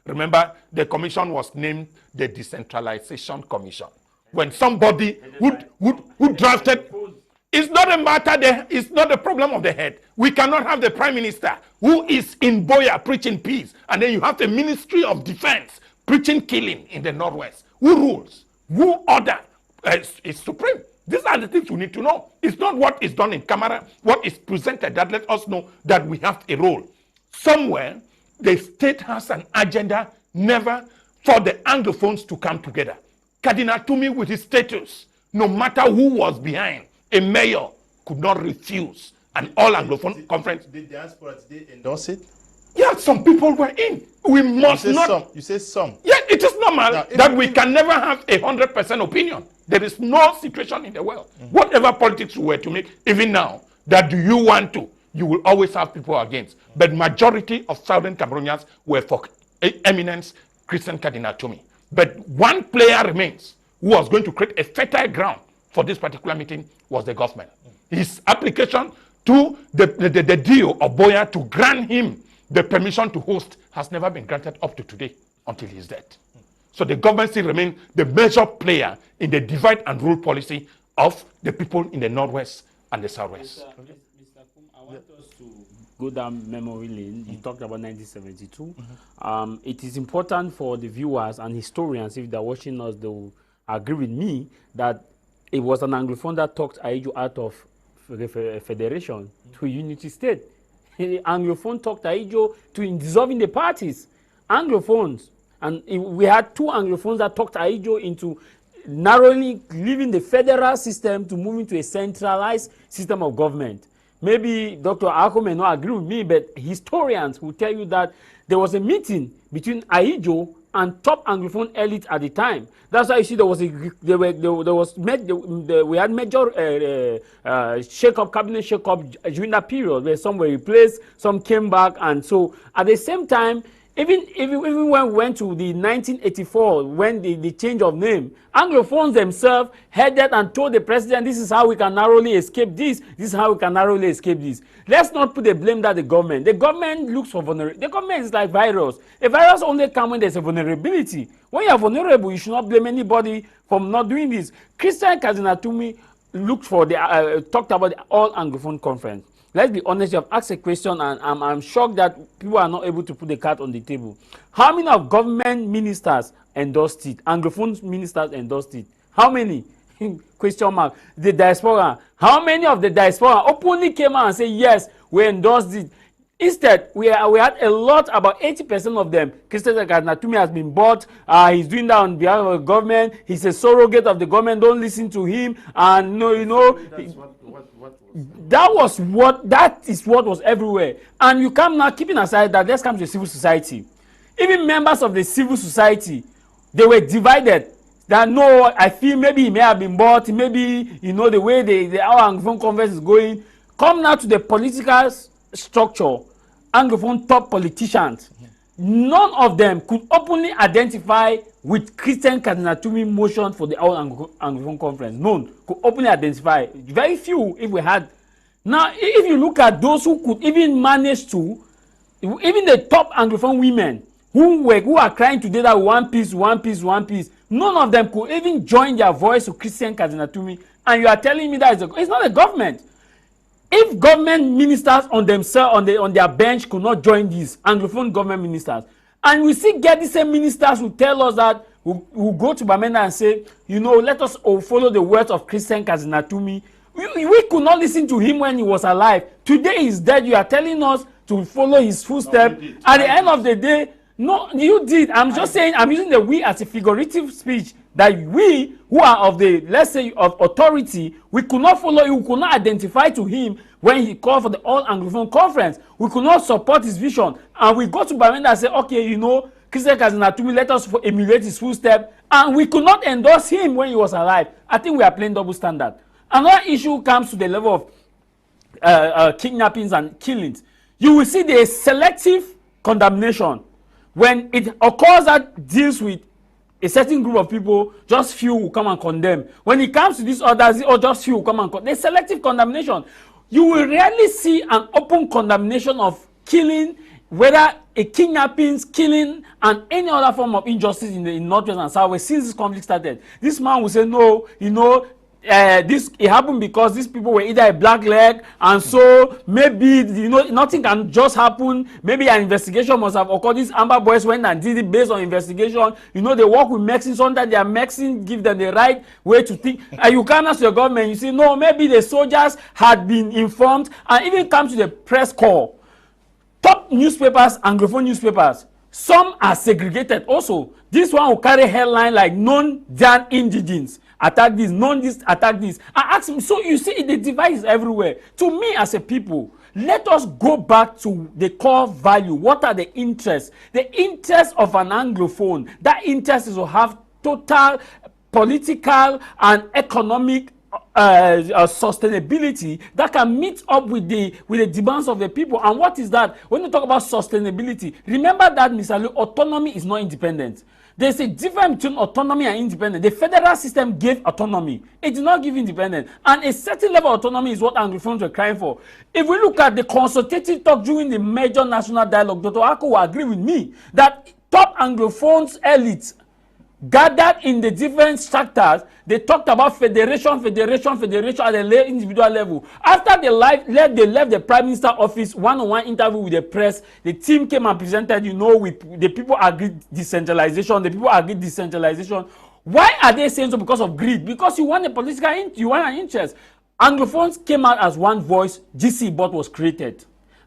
remember, the commission was named the Decentralization Commission. When somebody who drafted, it's not a matter, it's not a problem of the head. We cannot have the Prime Minister who is in Boya preaching peace, and then you have the Ministry of Defense preaching killing in the Northwest. Who rules? Who order is supreme? These are the things we need to know. It's not what is done in camera, what is presented that lets us know that we have a role. Somewhere, the state has an agenda never for the Anglophones to come together. Cardinal Tumi with his status, no matter who was behind, a mayor could not refuse an all-Anglophone conference. Did the diaspora today endorse it? Yeah, some people were in. We must not. You say some. Yeah, it is normal that we can never have 100% opinion. There is no situation in the world. Whatever politics we were to make, even now, that do you want to, you will always have people against. But majority of Southern Cameroonians were for eminence Christian Cardinal Tumi. But one player remains who was going to create a fertile ground for this particular meeting was the government. His application to the deal of Boya to grant him the permission to host has never been granted up to today until his death. So the government still remains the major player in the divide and rule policy of the people in the Northwest and the Southwest. Mr. Kum, I want us to go down memory lane. You talked about 1972. It is important for the viewers and historians, if they're watching us, they will agree with me that it was an Anglophone that talked Aijo out of federation to unity state. Anglophone talked Aijo to dissolving the parties. Anglophones, and we had two Anglophones that talked Aijo into narrowly leaving the federal system to move into a centralized system of government. Maybe Dr. Akuhmbom may not agree with me, but historians will tell you that there was a meeting between Ahijo and top Anglophone elite at the time. That's why you see we had major shake-up, cabinet shake-up during that period where some were replaced, some came back, and so at the same time, even when we went to the 1984, when the change of name, Anglophones themselves headed and told the president, this is how we can narrowly escape this, this is how we can narrowly escape this. Let's not put the blame that the government looks for vulnerability. The government is like virus. A virus only comes when there's a vulnerability. When you are vulnerable, you should not blame anybody for not doing this. Christian Kazinatumi looked for talked about the All Anglophone Conference. Let's be honest, you have asked a question, and I'm shocked that people are not able to put the card on the table. How many of government ministers endorsed it? Anglophone ministers endorsed it. How many? Question mark. The diaspora. How many of the diaspora openly came out and said, yes, we endorsed it? Instead, we had a lot, about 80% of them. Christian Kazinatumi has been bought. He's doing that on behalf of the government. He's a surrogate of the government. Don't listen to him. And that is what was everywhere. And you come now, keeping aside that, let's come to civil society. Even members of the civil society, they were divided. That no, I feel maybe he may have been bought, maybe, the way our Anglophone conference is going. Come now to the political structure, Anglophone top politicians. None of them could openly identify with Christian Kazinatumi motion for the All Anglophone Conference. None could openly identify. Very few, if we had. Now, if you look at those who could even manage to, even the top Anglophone women who are crying today that one piece, one piece, one piece, none of them could even join their voice to Christian Kazinatumi. And you are telling me that it's not a government. If government ministers on themselves, on their bench, could not join these Anglophone government ministers, and we still get the same ministers who tell us that we'll go to Bamenda and say, let us follow the words of Christian Kazinatumi. We could not listen to him when he was alive. Today he's dead. You are telling us to follow his footsteps. At the end of the day, no, you did. I'm just saying, I'm using the we as a figurative speech, that we who are of the, let's say, of authority, we could not follow him, we could not identify to him when he called for the All Anglophone Conference. We could not support his vision. And we go to Bamenda and say, okay, Christian Kazinatumi, let us emulate his footsteps. And we could not endorse him when he was alive. I think we are playing double standard. Another issue comes to the level of kidnappings and killings. You will see the selective condemnation. When it occurs that deals with a certain group of people, just few will come and condemn. When it comes to these others, just few will come and condemn. There's selective condemnation. You will rarely see an open condemnation of killing, whether a kidnappings, killing, and any other form of injustice in the Northwest and Southwest since this conflict started. This man will say, no, it happened because these people were either a black leg, and so maybe nothing can just happen. Maybe an investigation must have occurred. These Amber boys went and did it based on investigation. They work with Mexicans. Sometimes their Mexicans give them the right way to think. And you come as your government, you say no, maybe the soldiers had been informed, and even come to the press corps. Top newspapers, Anglophone newspapers, some are segregated also. This one will carry headline like non-Jan indigens. Attack this, this, attack this. I ask him, so you see the divide is everywhere. To me as a people, let us go back to the core value. What are the interests? The interests of an Anglophone. That interest is to have total political and economic sustainability that can meet up with the demands of the people. And what is that? When you talk about sustainability, remember that, Mr. Leo, autonomy is not independent. There's a difference between autonomy and independence. The federal system gave autonomy. It did not give independence. And a certain level of autonomy is what Anglophones were crying for. If we look at the consultative talk during the major national dialogue, Dr. Ako will agree with me that top Anglophones elites gathered in the different structures. They talked about federation at the individual level. After they left the Prime Minister office, one-on-one interview with the press, the team came and presented, the people agreed decentralization. The people agreed decentralization. Why are they saying so? Because of greed. Because you want you want an interest. Anglophones came out as one voice. GC bot was created,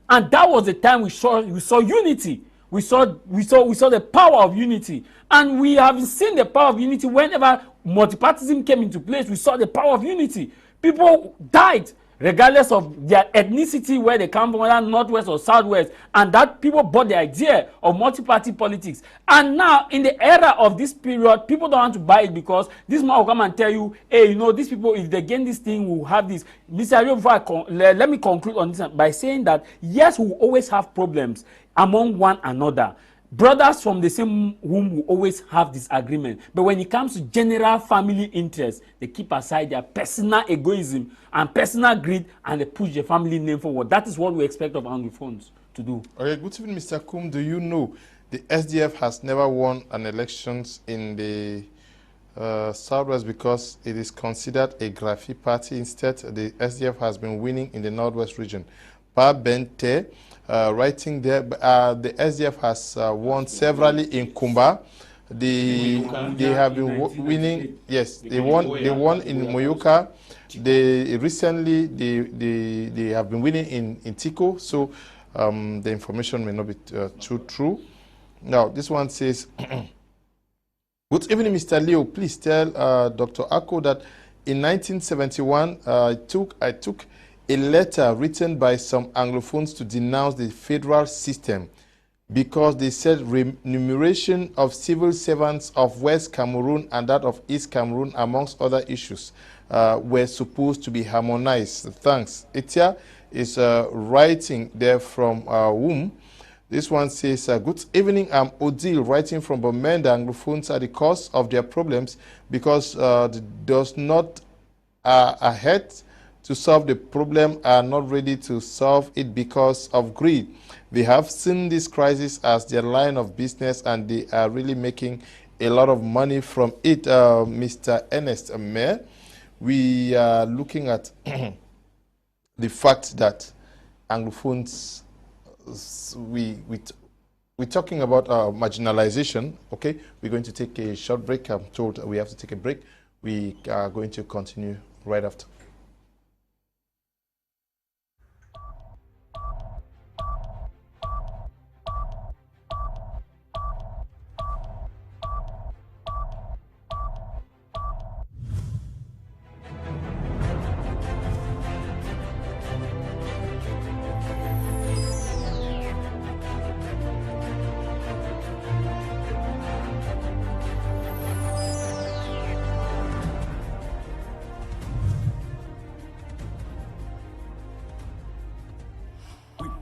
and that was the time we saw unity. We saw the power of unity, and we have seen the power of unity whenever multipartyism came into place, we saw the power of unity. People died regardless of their ethnicity, where they come from, whether northwest or southwest, and that people bought the idea of multi-party politics. And now, in the era of this period, people don't want to buy it because this man will come and tell you, hey, you know, these people, if they gain this thing, will have this. Mr. Ario, before let me conclude on this by saying that, yes, we will always have problems among one another. Brothers from the same womb will always have disagreement, but when it comes to general family interests, they keep aside their personal egoism and personal greed, and they push the family name forward. That is what we expect of Anglophones to do. Okay, good evening, Mr. Kum. Do you know the SDF has never won an elections in the Southwest because it is considered a Graphi party? Instead, the SDF has been winning in the Northwest region. Pa Bente, writing there, the SDF has won severally in Kumba. They have been winning. Yes, they won in Moyoka. They recently they have been winning in Tiko. So the information may not be too true. Now this one says, good evening, Mr. Leo. Please tell Dr. Ako that in 1971 I took a letter written by some Anglophones to denounce the federal system because they said remuneration of civil servants of West Cameroon and that of East Cameroon, amongst other issues, were supposed to be harmonized. Thanks. Itia is writing there from whom. This one says, good evening, I'm Odile, writing from Bomen. The Anglophones are the cause of their problems because does not ahead to solve the problem, are not ready to solve it because of greed. They have seen this crisis as their line of business and they are really making a lot of money from it. Mr. Ernest Ebui, we are looking at the fact that Anglophones, we're talking about marginalization. Okay, we're going to take a short break. I'm told we have to take a break. We are going to continue right after.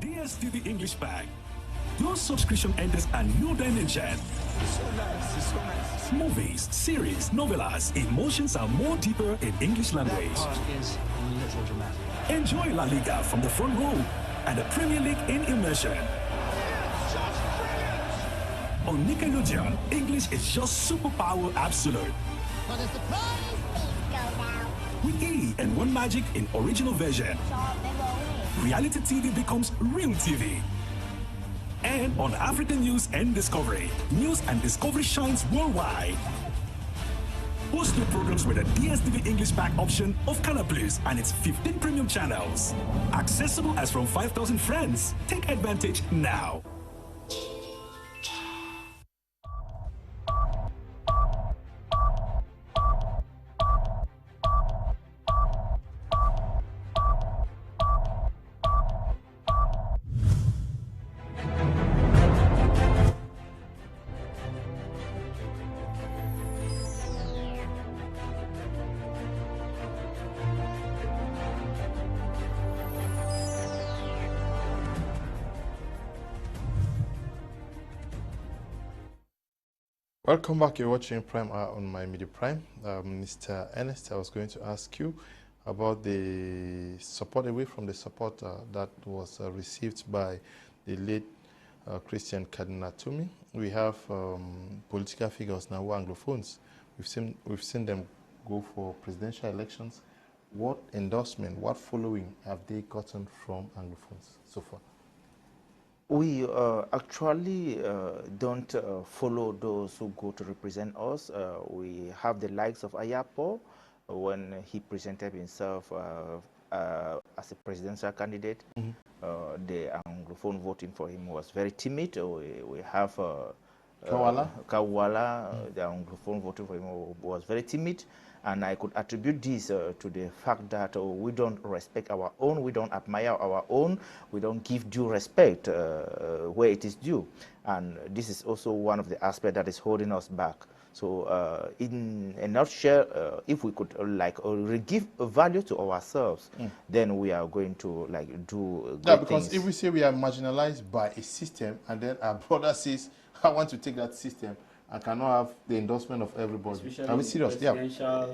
DSTV English Pack. Your subscription enters a new dimension. It's so nice. It's so nice. Movies, series, novellas, emotions are more deeper in English language. That part is a little dramatic. Enjoy La Liga from the front row and the Premier League in immersion. On Nickelodeon, English is just superpower absolute. For the surprise, please go now. With E and One Magic in original version. Reality TV becomes real TV. And on African News and Discovery, News and Discovery shines worldwide. Host new programs with a DSTV English Pack option of Color Plus and its 15 premium channels. Accessible as from 5,000 friends. Take advantage now. Welcome back. You're watching Prime Hour on My Media Prime. Mr. Ernest, I was going to ask you about the support, away from the support that was received by the late Christian Cardinal Tumi. We have political figures now who are Anglophones. We've seen them go for presidential elections. What endorsement, what following have they gotten from Anglophones so far? We actually don't follow those who go to represent us. We have the likes of Ayapo when he presented himself as a presidential candidate. The Anglophone voting for him was very timid. We have Kawala, the Anglophone voting for him was very timid. And I could attribute this to the fact that we don't respect our own, we don't admire our own, we don't give due respect where it is due. And this is also one of the aspects that is holding us back. So in a nutshell, if we could give value to ourselves, then we are going to do great because things. if we say we are marginalized by a system, and then our brother says, I want to take that system, I cannot have the endorsement of everybody. Especially Are we serious? Yeah.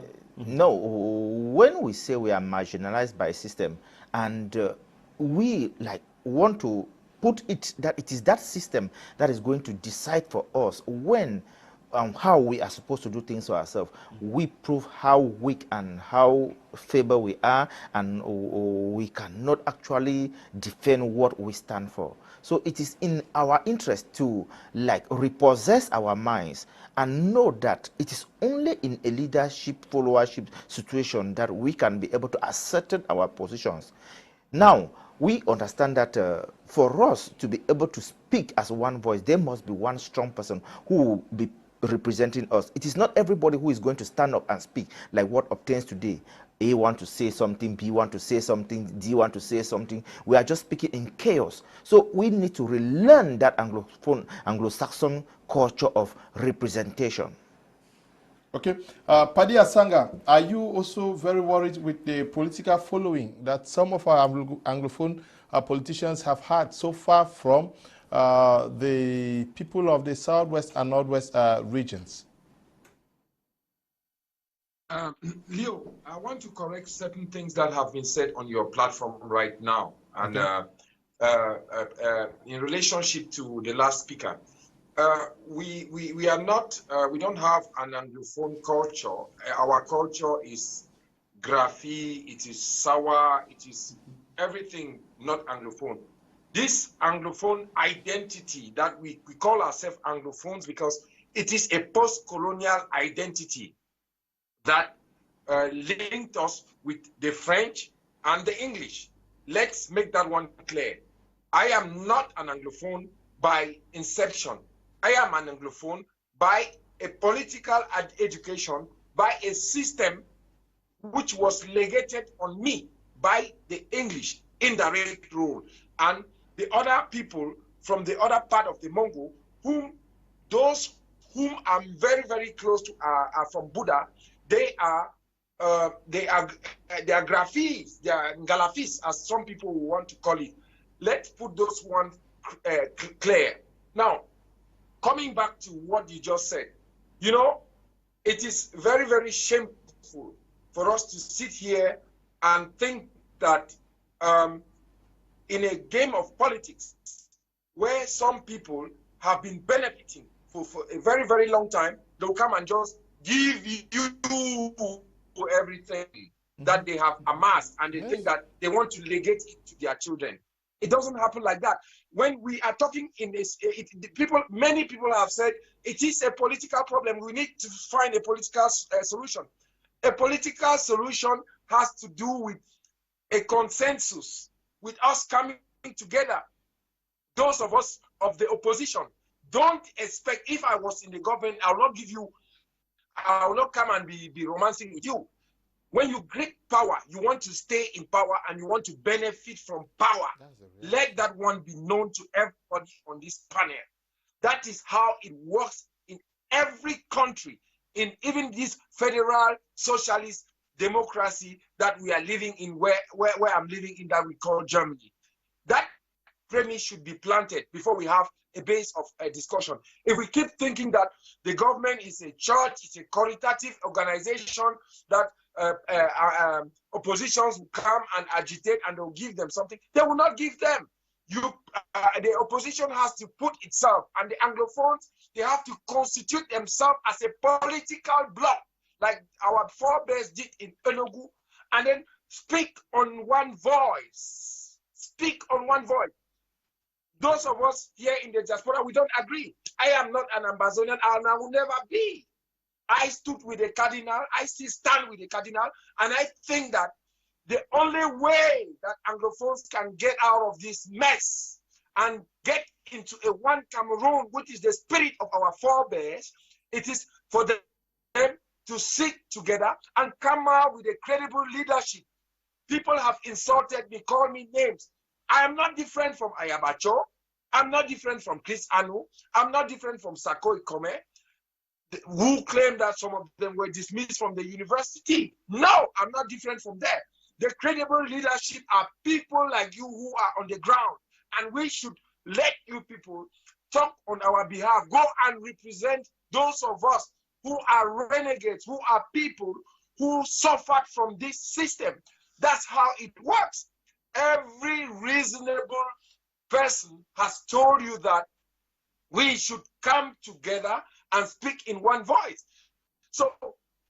No, when we say we are marginalized by a system, and we want to put it that it is that system that is going to decide for us when how we are supposed to do things for ourselves, we prove how weak and how feeble we are, and we cannot actually defend what we stand for. So it is in our interest to repossess our minds and know that it is only in a leadership, followership situation that we can be able to assert our positions. Now, we understand that for us to be able to speak as one voice, there must be one strong person who will be representing us. It is not everybody who is going to stand up and speak like what obtains today. A want to say something, B want to say something, D want to say something. We are just speaking in chaos. So we need to relearn that Anglo-Saxon culture of representation. Okay. Paddy Asanga, are you also very worried with the political following that some of our Anglophone politicians have had so far from the people of the Southwest and Northwest regions? Leo, I want to correct certain things that have been said on your platform right now. And in relationship to the last speaker, we are not, we don't have an Anglophone culture. Our culture is graphy, it is sour, it is everything not Anglophone. This Anglophone identity that we call ourselves Anglophones because it is a post-colonial identity that linked us with the French and the English. Let's make that one clear. I am not an Anglophone by inception. I am an Anglophone by a political education, by a system which was legated on me by the English indirect rule. And the other people from the other part of the Mongol, those whom I'm very, very close to are from Buddha. They are graphies, they are Ngalafis, as some people want to call it. Let's put those ones clear. Now, coming back to what you just said, you know, it is very, very shameful for us to sit here and think that in a game of politics where some people have been benefiting for a very, very long time, they'll come and just give you everything that they have amassed, and they think that they want to legate it to their children. It doesn't happen like that. When we are talking in this, many people have said it is a political problem. We need to find a political solution. A political solution has to do with a consensus, with us coming together. Those of us of the opposition, don't expect, if I was in the government, I will not come and be romancing with you. When you grip power, you want to stay in power and you want to benefit from power. Let that one be known to everybody on this panel. That is how it works in every country, in even this federal socialist democracy that we are living in, where I'm living in, that we call Germany. That premise should be planted before we have a base of a discussion. If we keep thinking that the government is a church, it's a qualitative organization that oppositions will come and agitate and they'll give them something, they will not give them. The opposition has to put itself, and the Anglophones, they have to constitute themselves as a political bloc, like our forebears did in Enugu, and then speak on one voice. Speak on one voice. Those of us here in the diaspora, we don't agree. I am not an Ambazonian, and I will never be. I stood with the cardinal, I still stand with the cardinal, and I think that the only way that Anglophones can get out of this mess and get into a one Cameroon, which is the spirit of our forebears. It is for them to sit together and come out with a credible leadership. People have insulted me, called me names. I am not different from Ayabacho. I'm not different from Chris Anu. I'm not different from Sako Ikome, who claim that some of them were dismissed from the university. No, I'm not different from them. The credible leadership are people like you who are on the ground, and we should let you people talk on our behalf. Go and represent those of us who are renegades, who are people who suffered from this system. That's how it works. Every reasonable person has told you that we should come together and speak in one voice. So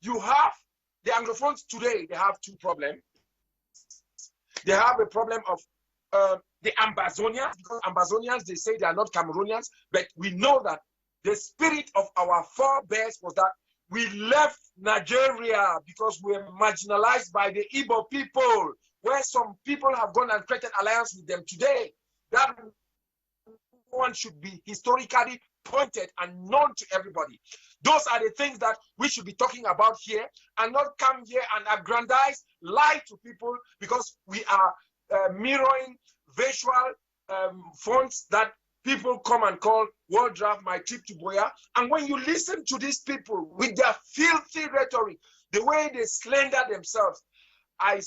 you have the Anglophones today, they have two problems. They have a problem of the Ambazonians, because Ambazonians, they say they are not Cameroonians, but we know that the spirit of our forebears was that we left Nigeria because we were marginalized by the Igbo people, where some people have gone and created alliance with them today. That one should be historically pointed and known to everybody. Those are the things that we should be talking about here, and not come here and aggrandize, lie to people, because we are mirroring visual fonts that people come and call World Draft, My Trip to Boya. And when you listen to these people with their filthy rhetoric, the way they slander themselves, I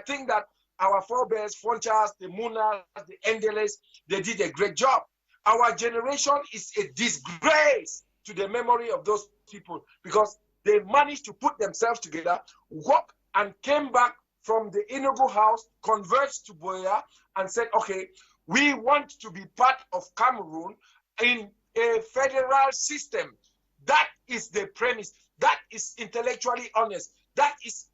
think that our forebears, Fonchas, the Munas, the Endeles, they did a great job. Our generation is a disgrace to the memory of those people, because they managed to put themselves together, work, and came back from the Enugu house, converged to Boya, and said, okay, we want to be part of Cameroon in a federal system. That is the premise. That is intellectually honest. That is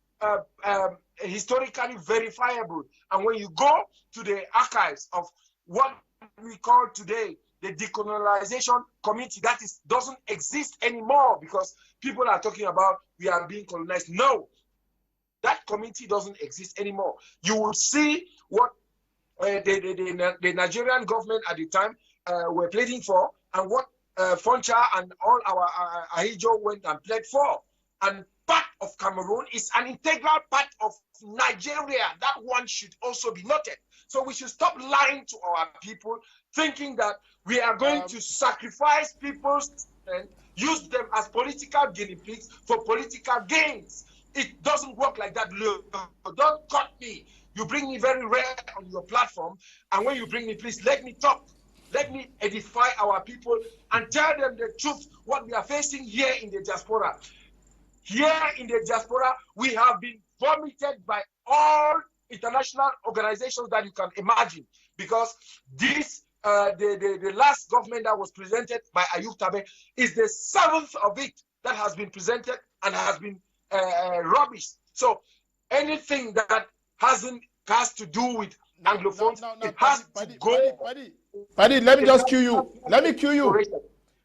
historically verifiable. And when you go to the archives of what we call today the decolonization committee, that doesn't exist anymore, because people are talking about we are being colonized. No, that committee doesn't exist anymore. You will see what the Nigerian government at the time were pleading for, and what Foncha and all our Ahijo went and pled for. And part of Cameroon is an integral part of Nigeria. That one should also be noted. So we should stop lying to our people, thinking that we are going to sacrifice people's and use them as political guinea pigs for political gains. It doesn't work like that. Don't cut me. You bring me very rare on your platform, and when you bring me, please let me talk. Let me edify our people and tell them the truth, what we are facing here in the diaspora. Here in the diaspora, we have been vomited by all international organizations that you can imagine, because this, the last government that was presented by Ayub Tabe is the 7th of it that has been presented and has been rubbish. So anything that has to do with Anglophones, it has to go. Paddy, let me just cue you. Let me cue you.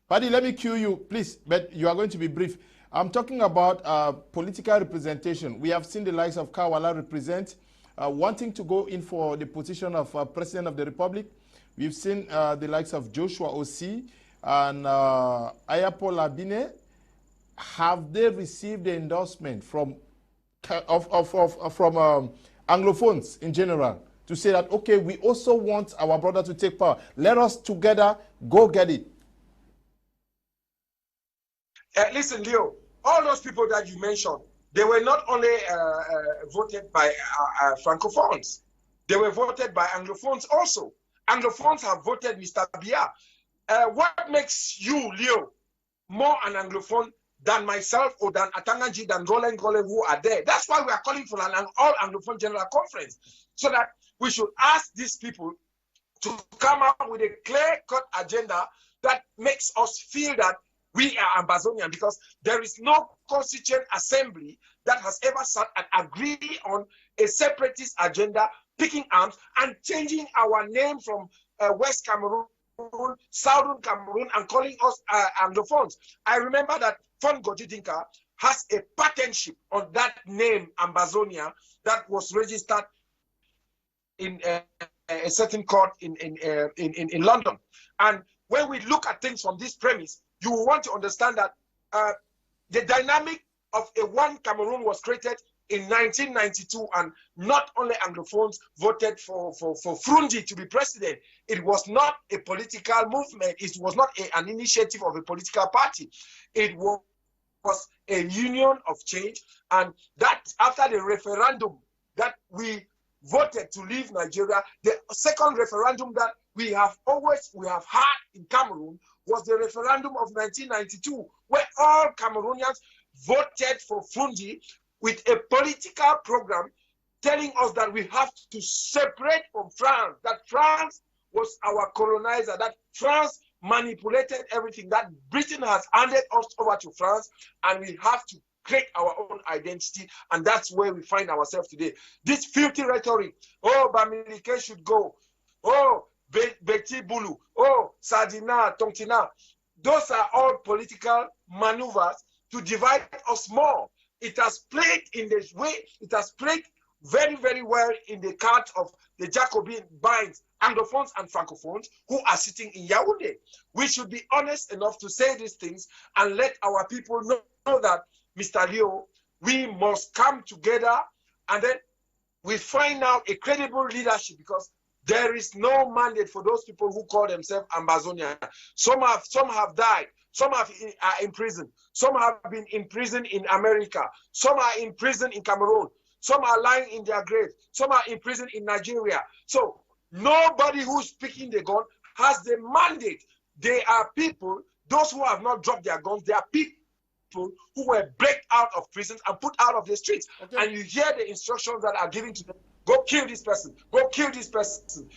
Paddy, let me cue you, please, but you are going to be brief. I'm talking about political representation. We have seen the likes of Kawala represent, wanting to go in for the position of President of the Republic. We've seen the likes of Joshua Osi and Ayapo Labine. Have they received the endorsement from Anglophones in general to say that, okay, we also want our brother to take power. Let us together go get it. Listen, Leo, all those people that you mentioned, they were not only voted by Francophones, they were voted by Anglophones also. Anglophones have voted Mr. Biya. What makes you, Leo, more an Anglophone than myself or than Atanganji, than Roland Gole, who are there? That's why we are calling for an all Anglophone General Conference, so that we should ask these people to come up with a clear-cut agenda that makes us feel that we are Ambazonian, because there is no constituent assembly that has ever sat and agreed on a separatist agenda, picking arms and changing our name from West Cameroon, Southern Cameroon, and calling us Anglophones. I remember that Fon Gojidinka has a patentship on that name, Ambazonia, that was registered in a certain court in London. And when we look at things from this premise, you will want to understand that the dynamic of a one Cameroon was created in 1992, and not only Anglophones voted for Frundi to be president. It was not a political movement. It was not an initiative of a political party. It was a union of change, and that after the referendum that we voted to leave Nigeria, the second referendum that we have had in Cameroon was the referendum of 1992, where all Cameroonians voted for Frundi with a political program telling us that we have to separate from France, that France was our colonizer, that France manipulated everything, that Britain has handed us over to France, and we have to create our own identity, and that's where we find ourselves today. This filthy rhetoric, oh, Bamileke should go, oh, Betty Bulu, oh, Sardina, Tontina, those are all political maneuvers to divide us more. It has played in this way, it has played very, very well in the cards of the Jacobin binds, Anglophones and Francophones who are sitting in Yaoundé. We should be honest enough to say these things and let our people know that, Mr. Leo, we must come together and then we find out a credible leadership, because there is no mandate for those people who call themselves Ambazonian. Some have died. Some are in prison. Some have been in prison in America. Some are in prison in Cameroon. Some are lying in their grave. Some are in prison in Nigeria. So nobody who's picking the gun has the mandate. They are people, those who have not dropped their guns, they are people who were break out of prisons and put out of the streets. Okay. And you hear the instructions that are given to them. Go kill this person. Go kill this person.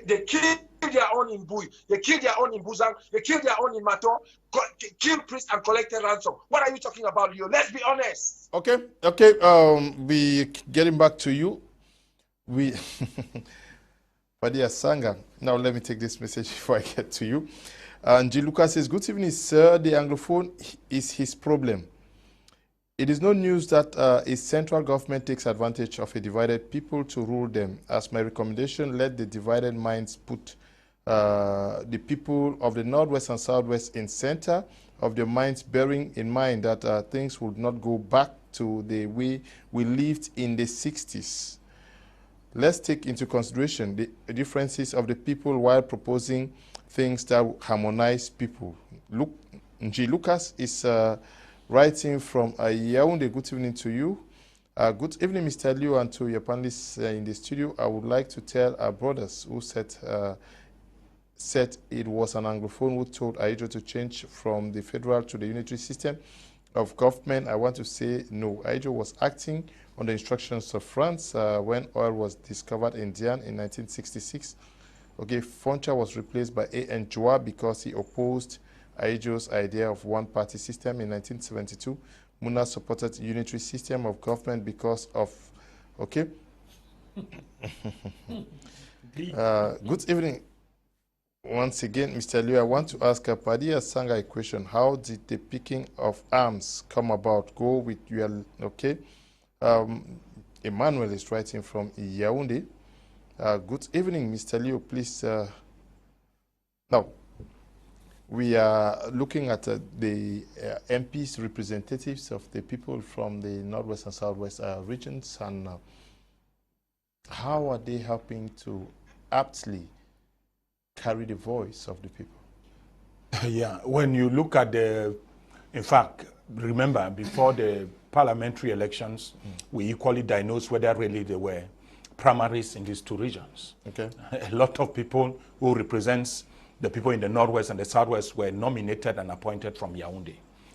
They kill their own in Bui. They kill their own in Buzang. They kill their own in Mato. Kill priests and collect a ransom. What are you talking about, Leo? Let's be honest. Okay. We getting back to you. We Paddy Asanga. Now let me take this message before I get to you. G. Lucas says, good evening, sir. The Anglophone is his problem. It is no news that a central government takes advantage of a divided people to rule them. As my recommendation, let the divided minds put the people of the Northwest and Southwest in center of their minds, bearing in mind that things would not go back to the way we lived in the 60s. Let's take into consideration the differences of the people while proposing things that harmonize people. Look, G. Lucas is writing from Yaoundé. Good evening to you. Good evening, Mr. Liu, and to your panelists in the studio. I would like to tell our brothers who said it was an Anglophone who told Aidjo to change from the federal to the unitary system of government. I want to say no. Aidjo was acting on the instructions of France when oil was discovered in Diane in 1966. Okay, Foncha was replaced by A.N. Joa because he opposed Aidjo's idea of one-party system in 1972. Muna supported unitary system of government because of, okay. Good evening. Once again, Mr. Liu, I want to ask Paddy Asanga a question. How did the picking of arms come about? Go with your, okay. Emmanuel is writing from Yaoundé. Good evening, Mr. Liu. Please, now, we are looking at the MPs, representatives of the people from the Northwest and Southwest regions, and how are they helping to aptly carry the voice of the people? Yeah, when you look at the, in fact, remember, before the parliamentary elections, we equally diagnosed whether really there were primaries in these two regions. Okay. A lot of people who represents the people in the Northwest and the Southwest were nominated and appointed from Yaoundé.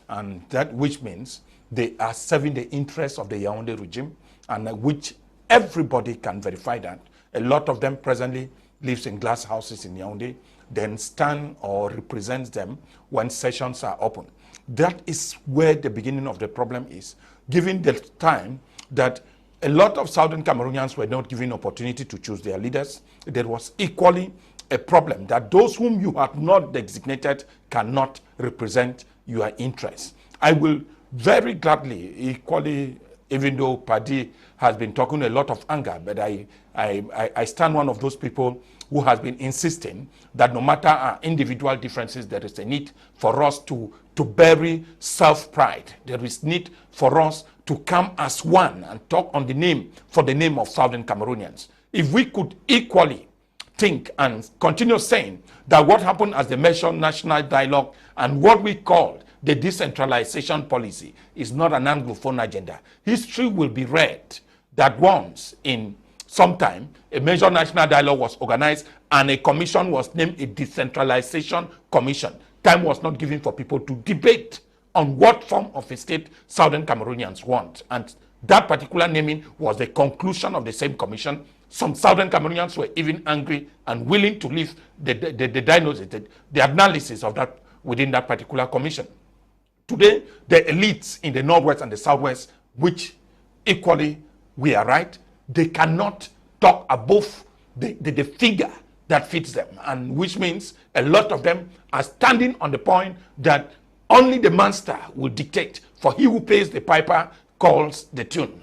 And that, which means they are serving the interests of the Yaoundé regime, and which everybody can verify that. A lot of them presently lives in glass houses in Yaoundé, then stand or represents them when sessions are open. That is where the beginning of the problem is. Given the time that a lot of Southern Cameroonians were not given opportunity to choose their leaders, there was equally a problem that those whom you have not designated cannot represent your interests. I will very gladly equally even though Paddy has been talking a lot of anger, but I stand one of those people who has been insisting that no matter our individual differences, there is a need for us to bury self-pride. There is need for us to come as one and talk on the name of Southern Cameroonians. If we could equally think and continue saying that what happened as the measure national dialogue and what we called the decentralization policy is not an Anglophone agenda, history will be read that once in some time a major national dialogue was organized and a commission was named a decentralization commission. Time was not given for people to debate on what form of a state Southern Cameroonians want. And that particular naming was the conclusion of the same commission. Some Southern Cameroonians were even angry and willing to leave the diagnosis, the analysis of that within that particular commission. Today, the elites in the Northwest and the Southwest, which equally we are right, they cannot talk above the figure that fits them, and which means a lot of them are standing on the point that only the master will dictate, for he who pays the piper calls the tune.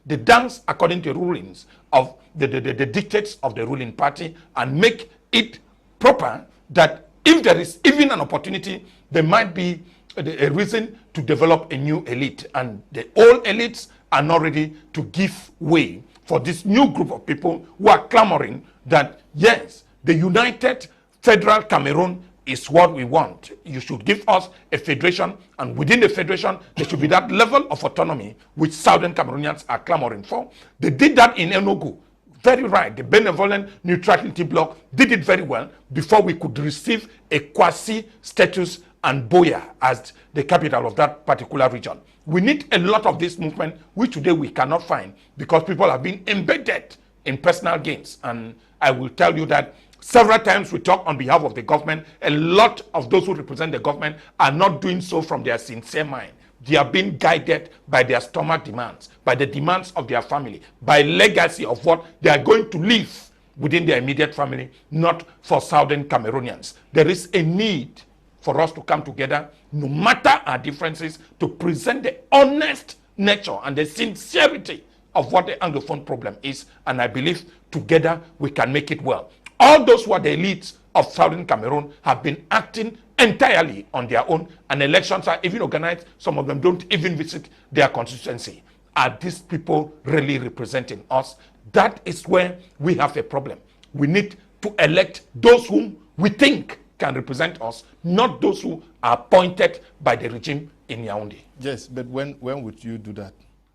They dance according to the rulings of the dictates of the ruling party and make it proper that if there is even an opportunity, there might be a reason to develop a new elite, and the old elites are not ready to give way for this new group of people who are clamoring that yes, the united federal Cameroon is what we want. You should give us a federation, and within the federation there should be that level of autonomy which Southern Cameroonians are clamoring for. They did that in Enugu. Very right. The benevolent neutrality bloc did it very well before we could receive a quasi status and Boya as the capital of that particular region. We need a lot of this movement, which today we cannot find because people have been embedded in personal gains. And I will tell you that several times we talk on behalf of the government. A lot of those who represent the government are not doing so from their sincere mind. They are being guided by their stomach demands, by the demands of their family, by legacy of what they are going to leave within their immediate family, not for Southern Cameroonians. There is a need for us to come together, no matter our differences, to present the honest nature and the sincerity of what the Anglophone problem is. And I believe together we can make it well. All those who are the elites of Southern Cameroon have been acting entirely on their own, and elections are even organized. Some of them don't even visit their constituency. Are these people really representing us? That is where we have a problem. We need to elect those whom we think can represent us, not those who are appointed by the regime in Yaoundé. Yes, but when would you do that?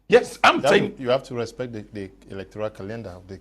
Yes, I'm saying you have to respect the electoral calendar of the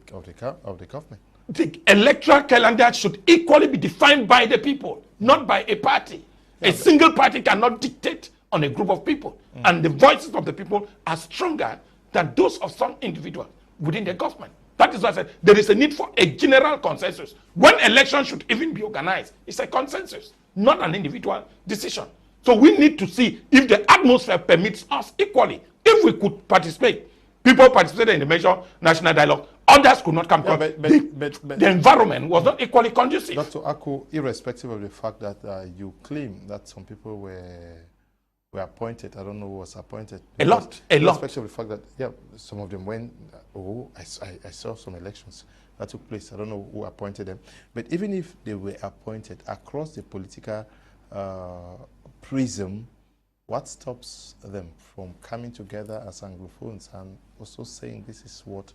government. The electoral calendar should equally be defined by the people, not by a party. Yeah, a single party cannot dictate on a group of people. And the voices of the people are stronger than those of some individuals within the government. That is why I said there is a need for a general consensus. When elections should even be organized, it's a consensus, not an individual decision. So we need to see if the atmosphere permits us equally. If we could participate, people participated in the major national dialogue, others could not come. Yeah, but the environment was not equally conducive. Dr. Aku, irrespective of the fact that you claim that some people were appointed, I don't know who was appointed. A lot. Irrespective of the fact that, yeah, some of them went, I saw some elections that took place. I don't know who appointed them. But even if they were appointed across the political prism, what stops them from coming together as Anglophones and also saying this is what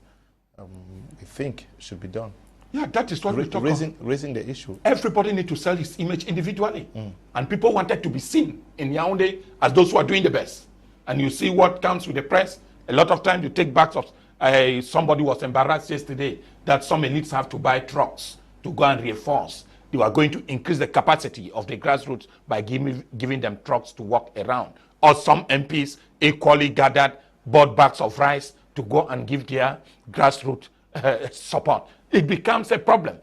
we think should be done? Yeah, that is what we talk about. Raising the issue. Everybody needs to sell his image individually. And people wanted to be seen in Yaoundé as those who are doing the best. And you see what comes with the press. A lot of times you take backs of, somebody was embarrassed yesterday that some elites have to buy trucks to go and reinforce. They were going to increase the capacity of the grassroots by giving them trucks to walk around. Or some MPs equally gathered, bought bags of rice to go and give their grassroots support. It becomes a problem.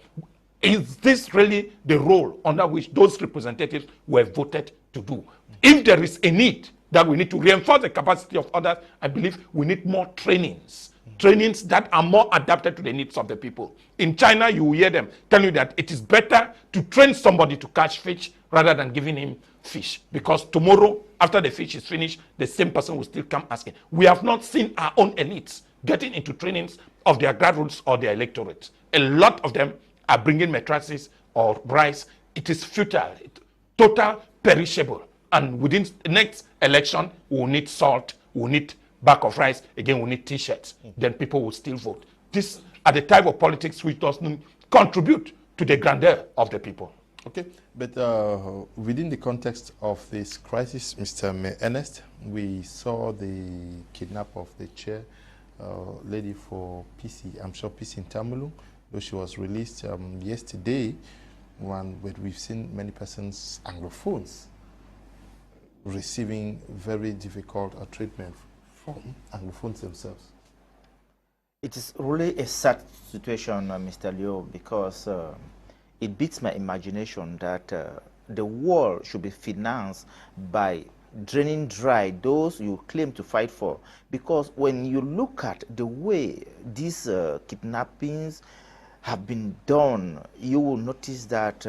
Is this really the role under which those representatives were voted to do? If there is a need that we need to reinforce the capacity of others, I believe we need more trainings. Trainings that are more adapted to the needs of the people. In China, you will hear them tell you that it is better to train somebody to catch fish rather than giving him fish. Because tomorrow, after the fish is finished, the same person will still come asking. We have not seen our own elites getting into trainings of their grassroots or their electorates. A lot of them are bringing mattresses or rice. It is futile, total perishable. And within the next election, we'll need salt, we'll need bag of rice, again we'll need t-shirts. Then people will still vote. These are the type of politics which doesn't contribute to the grandeur of the people. Okay, but within the context of this crisis, Mr. Ernest, we saw the kidnap of the chair lady for PC, I'm sure PC in Tamilung, though she was released yesterday, but we've seen many persons, Anglophones, receiving very difficult treatment from Anglophones themselves. It is really a sad situation, Mr. Leo, because it beats my imagination that the war should be financed by draining dry those you claim to fight for. Because when you look at the way these kidnappings have been done, you will notice that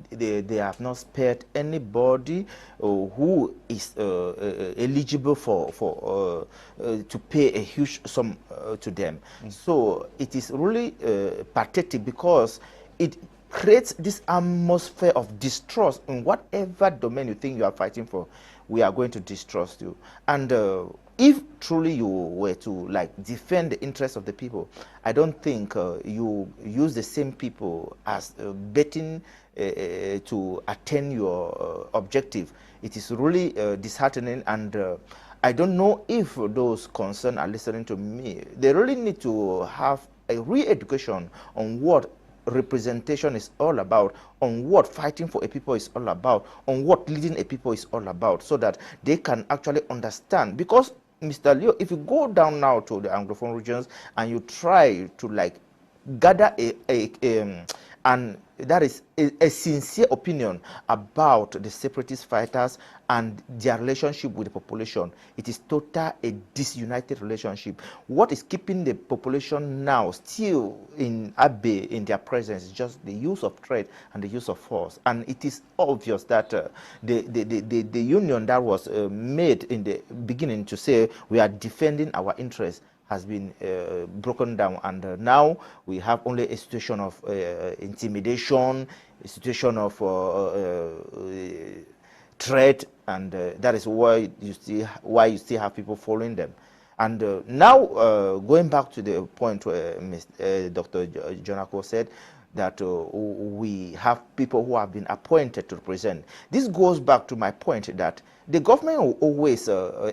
they have not spared anybody who is eligible for to pay a huge sum to them. So it is really pathetic, because it creates this atmosphere of distrust in whatever domain you think you are fighting for. We are going to distrust you. And if truly you were to defend the interests of the people, I don't think you use the same people as betting to attain your objective. It is really disheartening, and I don't know if those concerned are listening to me. They really need to have a re-education on what representation is all about, on what fighting for a people is all about, on what leading a people is all about, so that they can actually understand. Because Mr. Leo, if you go down now to the Anglophone regions and you try to gather and that is a sincere opinion about the separatist fighters and their relationship with the population, it is total a disunited relationship. What is keeping the population now still in Abe in their presence is just the use of threat and the use of force. And it is obvious that the union that was made in the beginning to say we are defending our interests has been broken down, and now we have only a situation of intimidation, a situation of threat, and that is why you still have people following them. And now going back to the point where Dr. Jonako said that we have people who have been appointed to represent. This goes back to my point that the government will always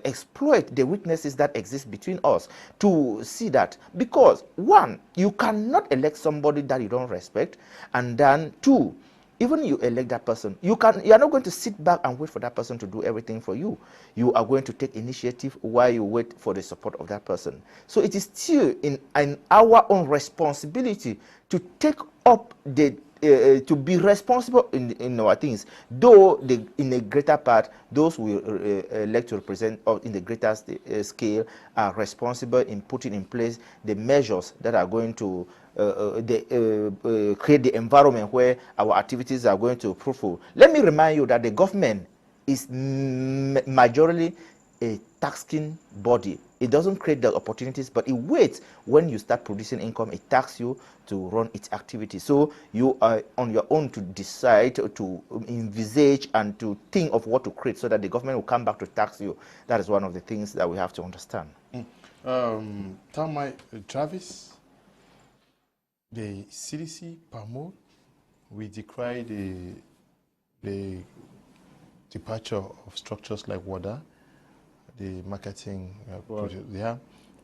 exploit the weaknesses that exist between us to see that, because one, you cannot elect somebody that you don't respect, and then two, even you elect that person, you are not going to sit back and wait for that person to do everything for you. You are going to take initiative while you wait for the support of that person. So it is still in our own responsibility to take up the to be responsible in our things, though in a greater part, those we elect to represent in the greater scale are responsible in putting in place the measures that are going to create the environment where our activities are going to fruitful. Let me remind you that the government is majorly a taxing body. It doesn't create the opportunities, but it waits when you start producing income. It taxes you to run its activity. So you are on your own to decide to envisage and to think of what to create, so that the government will come back to tax you. That is one of the things that we have to understand. Travis, the CDC, PAMO, we decry the departure of structures like WADA, the marketing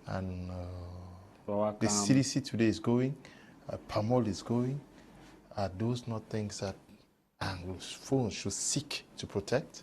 and the CDC today is going, PAMOL is going. Are those not things that Anglophone should seek to protect?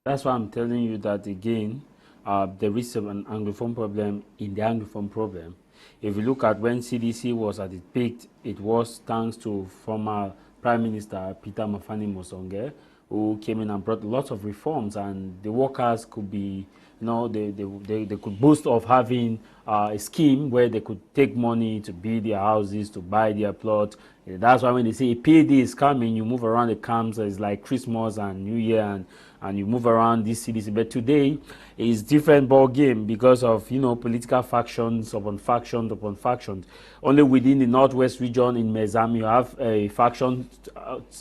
That's why I'm telling you that again, there is an Anglophone problem in the Anglophone problem. If you look at when CDC was at its peak, it was thanks to former Prime Minister Peter Mafani Mosonge, who came in and brought lots of reforms, and the workers could be You know, they could boast of having a scheme where they could take money to build their houses, to buy their plot. That's why when they say a payday is coming, you move around the camps. It's like Christmas and New Year, and you move around these cities. But today is different ball game because of, you know, political factions upon factions upon factions. Only within the northwest region in Mezam, you have a faction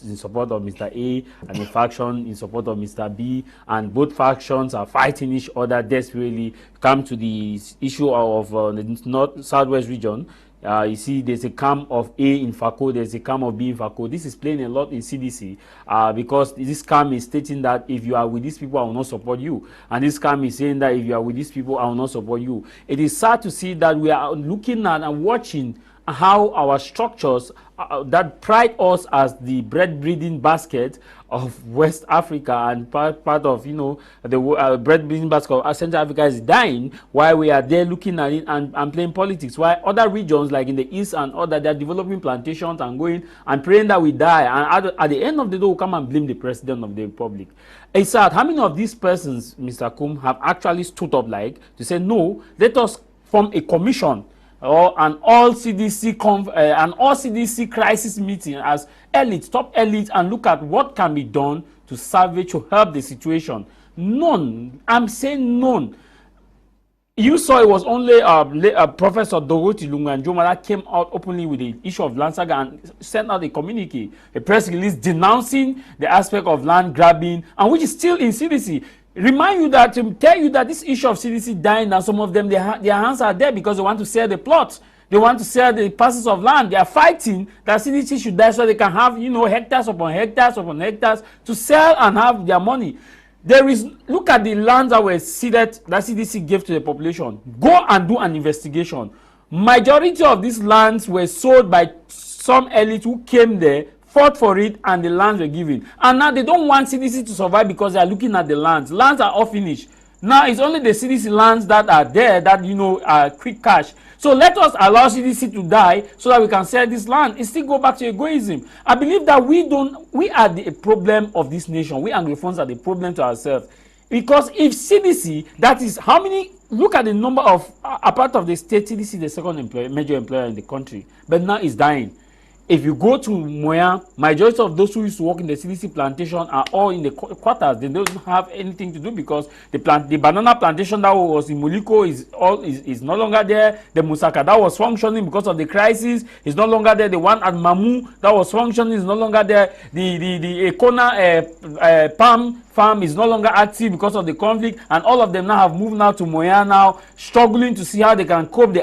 in support of Mr. A and a faction in support of Mr. B, and both factions are fighting each other desperately. Come to the issue of the southwest region. You see, there's a camp of A in Fako, there's a camp of B in Fako. This is playing a lot in CDC because this camp is stating that if you are with these people, I will not support you. And this camp is saying that if you are with these people, I will not support you. It is sad to see that we are looking at and watching how our structures that pride us as the bread-breeding basket of West Africa and part of, you know, the bread-breeding basket of Central Africa is dying, while we are there looking at it and playing politics. While other regions like in the east and other, they're developing plantations and going and praying that we die. And at the end of the day, we'll come and blame the president of the republic. It's sad. How many of these persons, Mr. Kum, have actually stood up like to say, no, let us form a commission or an all CDC crisis meeting as elite, top elite, and look at what can be done to salvage, to help the situation? None. I'm saying none. You saw it was only Professor Dorothy Lunganjoma that came out openly with the issue of land saga and sent out a communique, a press release denouncing the aspect of land grabbing, and which is still in CDC. Remind you that, to tell you that this issue of CDC dying, and some of them, their hands are there because they want to sell the plot. They want to sell the parcels of land. They are fighting that CDC should die so they can have, you know, hectares upon hectares upon hectares to sell and have their money. There is, look at the lands that were ceded, that CDC gave to the population. Go and do an investigation. Majority of these lands were sold by some elite who came there, fought for it, and the lands were given. And now they don't want CDC to survive because they are looking at the lands. Lands are all finished. Now it's only the CDC lands that are there that, you know, are quick cash. So let us allow CDC to die so that we can sell this land. It still go back to egoism. I believe that we are the problem of this nation. We Anglophones are the problem to ourselves. Because if CDC, that is how many, look at the number of, apart of the state, CDC is the second major employer in the country, but now it's dying. If you go to Moya, majority of those who used to work in the CDC plantation are all in the quarters. They don't have anything to do because the banana plantation that was in Muliko is no longer there. The Musaka that was functioning because of the crisis is no longer there. The one at Mamu that was functioning is no longer there. The Ekona palm farm is no longer active because of the conflict, and all of them now have moved now to Moya now, struggling to see how they can cope,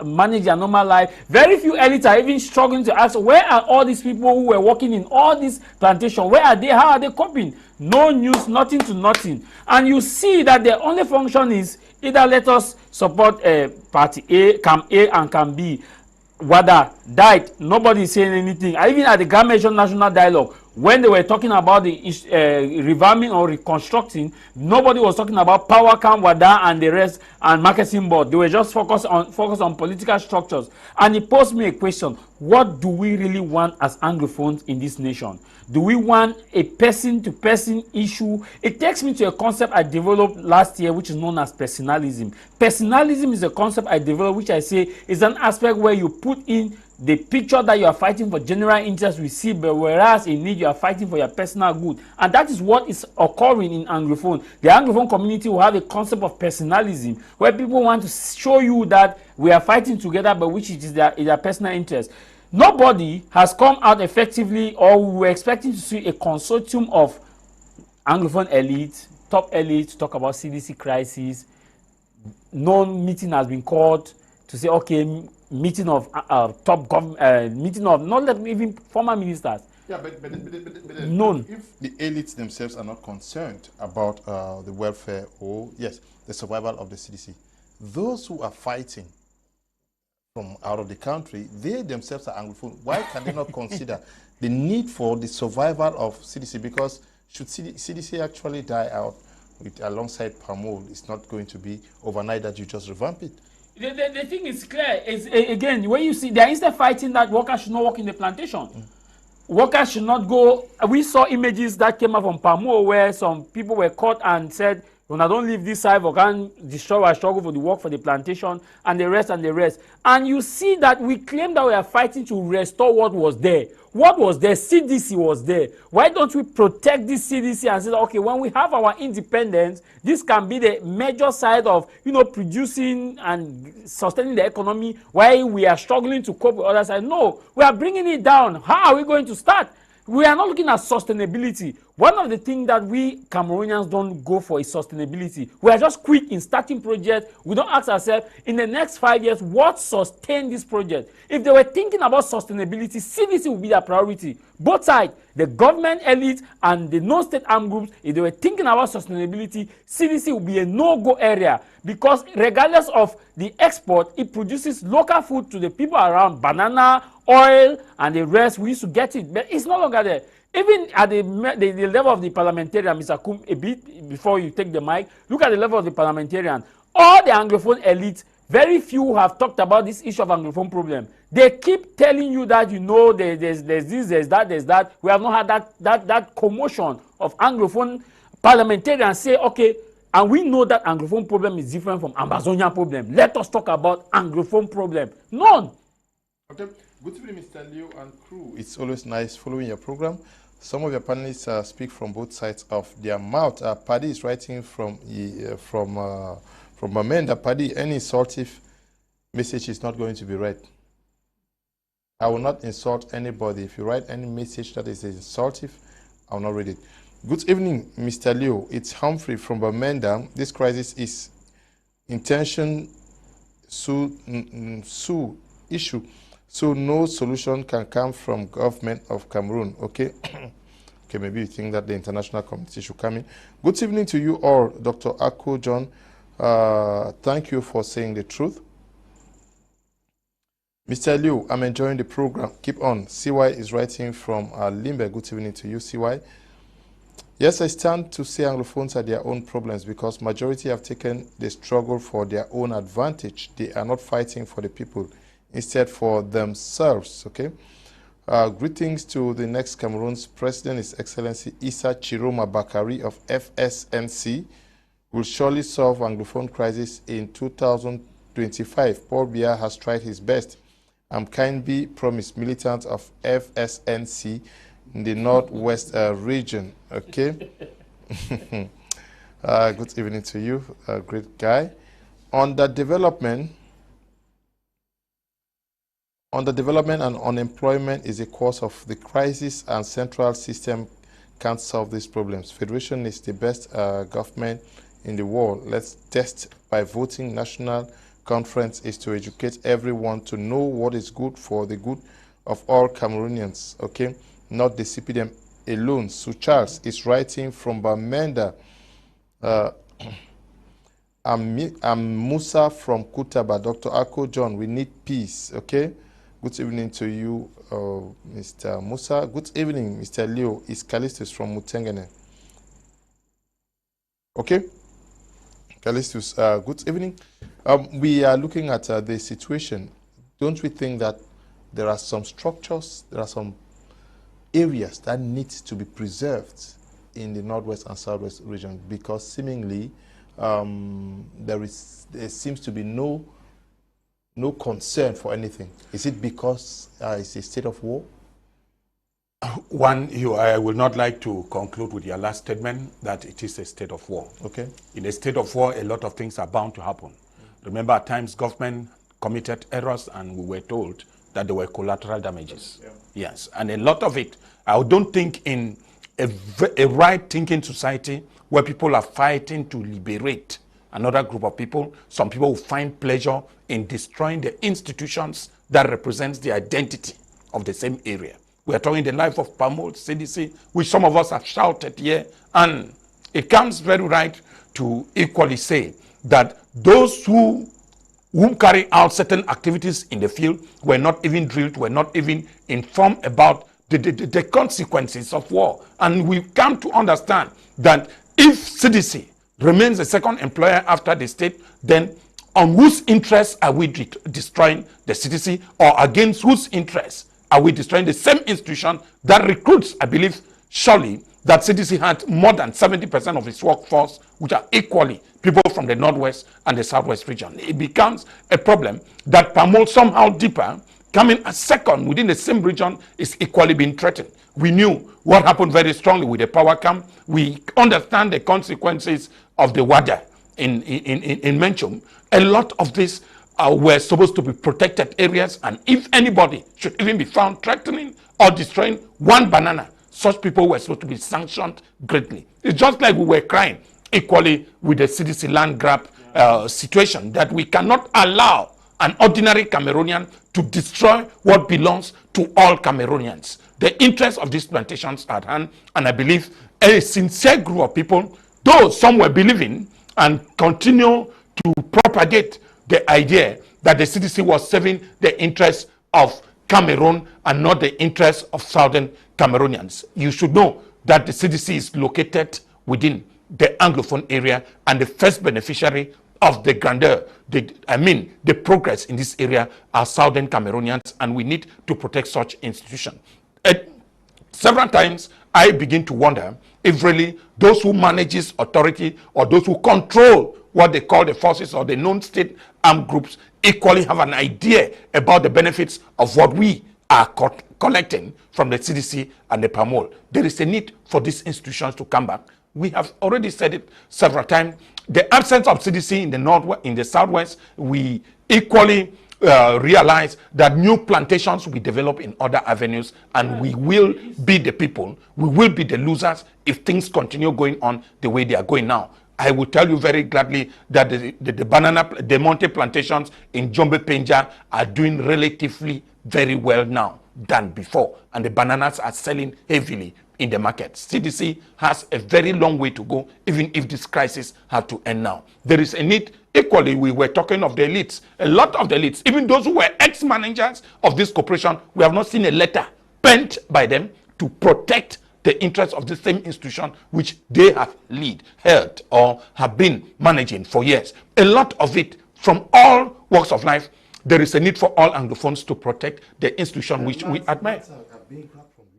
manage their normal life. Very few elites are even struggling to ask, where are all these people who were working in all these plantations? Where are they? How are they coping? No news, nothing to nothing. And you see that the only function is either let us support party A, Camp A and Camp B. Wada died, nobody is saying anything. Even at the Gamation National Dialogue, when they were talking about the revamping or reconstructing, nobody was talking about power camp, Wada and the rest, and marketing board. They were just focused on political structures. And it posed me a question: what do we really want as Anglophones in this nation? Do we want a person-to-person issue? It takes me to a concept I developed last year, which is known as personalism. Personalism is a concept I developed, which I say is an aspect where you put in the picture that you are fighting for general interest we see, but whereas in need you are fighting for your personal good. And that is what is occurring in Anglophone. The Anglophone community will have a concept of personalism, where people want to show you that we are fighting together, but which is their personal interest. Nobody has come out effectively, or we were expecting to see a consortium of Anglophone elites, top elites, to talk about CDC crisis. No meeting has been called to say, okay, meeting of top government, meeting of not even former ministers. Yeah, but none. If the elites themselves are not concerned about the welfare or, yes, the survival of the CDC, those who are fighting from out of the country, they themselves are Anglophone. Why can they not consider the need for the survival of CDC? Because should CDC actually die out alongside Pamol, it's not going to be overnight that you just revamp it. The thing is clear. Is again, when you see, they are instead fighting that workers should not work in the plantation. Workers should not go. We saw images that came up from Pamol where some people were caught and said, When I don't leave this side, we can destroy our struggle for the work for the plantation and the rest and the rest. And you see that we claim that we are fighting to restore what was there. What was there? CDC was there. Why don't we protect this CDC and say, okay, when we have our independence, this can be the major side of, you know, producing and sustaining the economy while we are struggling to cope with other side. No, we are bringing it down. How are we going to start? We are not looking at sustainability. One of the things that we Cameroonians don't go for is sustainability. We are just quick in starting projects. We don't ask ourselves, in the next 5 years, what sustain this project? If they were thinking about sustainability, CDC would be their priority. Both sides, the government elite and the non-state armed groups, if they were thinking about sustainability, CDC would be a no-go area. Because regardless of the export, it produces local food to the people around, banana, oil, and the rest. We used to get it, but it's no longer there. Even at the level of the parliamentarian, Mr. Kum, a bit before you take the mic, look at the level of the parliamentarian. All the Anglophone elites, very few have talked about this issue of Anglophone problem. They keep telling you that, you know, there's this, there's that. We have not had that commotion of Anglophone parliamentarians say, okay, and we know that Anglophone problem is different from Ambazonian problem. Let us talk about Anglophone problem. None. Okay. Good evening, Mr. Leo and crew. It's always nice following your program. Some of your panelists speak from both sides of their mouth. Paddy is writing from Bamenda. Paddy, any insultive message is not going to be read. I will not insult anybody. If you write any message that is insultive, I will not read it. Good evening, Mr. Leo. It's Humphrey from Bamenda. This crisis is intention issue. So no solution can come from government of Cameroon, okay? Okay, maybe you think that the international community should come in. Good evening to you all, Dr. Akuhmbom. Thank you for saying the truth. Mr. Liu, I'm enjoying the program. Keep on. CY is writing from Limbe. Good evening to you, CY. Yes, I stand to say Anglophones are their own problems because majority have taken the struggle for their own advantage. They are not fighting for the people, instead for themselves, okay? Greetings to the next Cameroon's president, His Excellency Issa Chiroma Bakari of FSNC. Will surely solve Anglophone crisis in 2025. Paul Biya has tried his best. Kambi promised militants of FSNC in the Northwest region, okay? Good evening to you, great guy. On the development and unemployment is a cause of the crisis, and central system can't solve these problems. Federation is the best government in the world. Let's test by voting. National conference is to educate everyone to know what is good for the good of all Cameroonians, okay? Not the CPDM alone. So Charles is writing from Bamenda. I'm Musa from Kutaba. Dr. Akuhmbom, we need peace, okay? Good evening to you, Mr. Musa. Good evening, Mr. Leo. Is Callistus from Mutengene. Okay? Callistus, good evening. We are looking at the situation. Don't we think that there are some structures, there are some areas that need to be preserved in the Northwest and Southwest region, because seemingly there seems to be no concern for anything? Is it because it's a state of war? One, I will not like to conclude with your last statement that it is a state of war. Okay. In a state of war, a lot of things are bound to happen. Remember, at times government committed errors and we were told that there were collateral damages. Yeah. Yes, and a lot of it, I don't think in a right-thinking society where people are fighting to liberate another group of people, some people will find pleasure in destroying the institutions that represents the identity of the same area. We are talking the life of PAMOL, CDC, which some of us have shouted here, and it comes very right to equally say that those who carry out certain activities in the field were not even drilled, were not even informed about the consequences of war. And we come to understand that if CDC remains a second employer after the state, then on whose interests are we destroying the CDC, or against whose interests are we destroying the same institution that recruits, I believe, surely that CDC had more than 70% of its workforce, which are equally people from the Northwest and the Southwest region. It becomes a problem that Pamol somehow deeper, coming a second within the same region, is equally being threatened. We knew what happened very strongly with the power camp. We understand the consequences of the water in Menchum. A lot of these were supposed to be protected areas, and if anybody should even be found threatening or destroying one banana, such people were supposed to be sanctioned greatly. It's just like we were crying equally with the CDC land grab situation, that we cannot allow an ordinary Cameroonian to destroy what belongs to all Cameroonians. The interests of these plantations are at hand, and I believe a sincere group of people, though some were believing and continue to propagate the idea that the CDC was serving the interests of Cameroon and not the interests of southern Cameroonians. You should know that the CDC is located within the Anglophone area, and the first beneficiary of the grandeur, the progress in this area are southern Cameroonians, and we need to protect such institutions. Several times I begin to wonder if really those who manages authority or those who control what they call the forces or the non-state armed groups equally have an idea about the benefits of what we are collecting from the CDC and the PAMOL. There is a need for these institutions to come back. We have already said it several times. The absence of CDC in the Northwest, in the Southwest, we equally realize that new plantations will develop in other avenues, and we will be the people, we will be the losers if things continue going on the way they are going now. I will tell you very gladly that the Monte plantations in Jombe Penja are doing relatively very well now than before, and the bananas are selling heavily in the market. CDC has a very long way to go, even if this crisis had to end now. There is a need. Equally, we were talking of the elites. A lot of the elites, even those who were ex-managers of this corporation, we have not seen a letter penned by them to protect the interests of the same institution which they have held or have been managing for years. A lot of it, from all walks of life, there is a need for all Anglophones to protect the institution which we admire.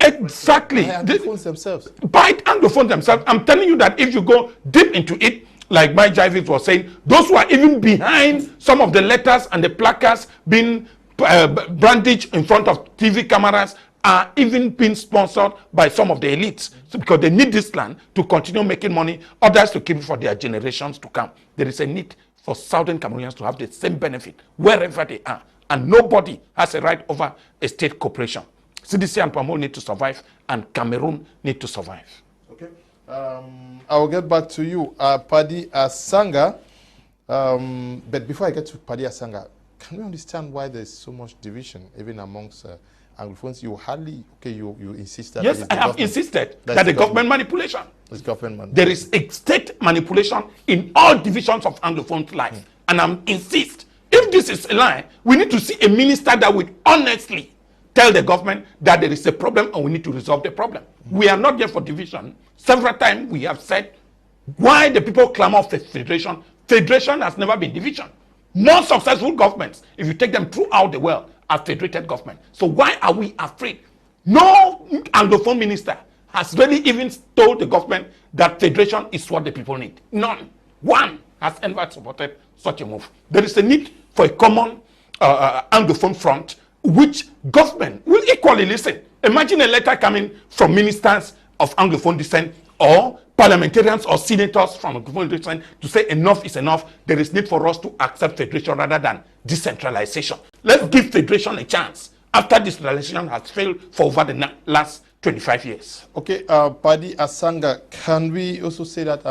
Exactly. By Anglophones themselves. By Anglophones themselves. I'm telling you that if you go deep into it, like my Jivit was saying, those who are even behind some of the letters and the placards being brandished in front of TV cameras are even being sponsored by some of the elites. So because they need this land to continue making money, others to keep it for their generations to come. There is a need for Southern Cameroonians to have the same benefit wherever they are. And nobody has a right over a state corporation. CDC and PAMOL need to survive, and Cameroon need to survive. Okay. I will get back to you, Paddy Asanga. But before I get to Paddy Asanga, can we understand why there's so much division, even amongst Anglophones? You hardly, you insist that. Yes, I have insisted that the government manipulation. It's government manipulation. There is a state manipulation in all divisions of Anglophones' life. And I insist, if this is a lie, we need to see a minister that would honestly tell the government that there is a problem and we need to resolve the problem. We are not here for division. Several times we have said why the people clamor for federation. Federation has never been division. More successful governments, if you take them throughout the world, are federated government. So why are we afraid? No Anglophone minister has really even told the government that federation is what the people need. None. One has ever supported such a move. There is a need for a common Anglophone front which government will equally listen. Imagine a letter coming from ministers of Anglophone descent or parliamentarians or senators from Anglophone descent to say enough is enough. There is need for us to accept federation rather than decentralization. Let's give federation a chance after decentralization has failed for over the last 25 years. Okay, Paddy Asanga, can we also say that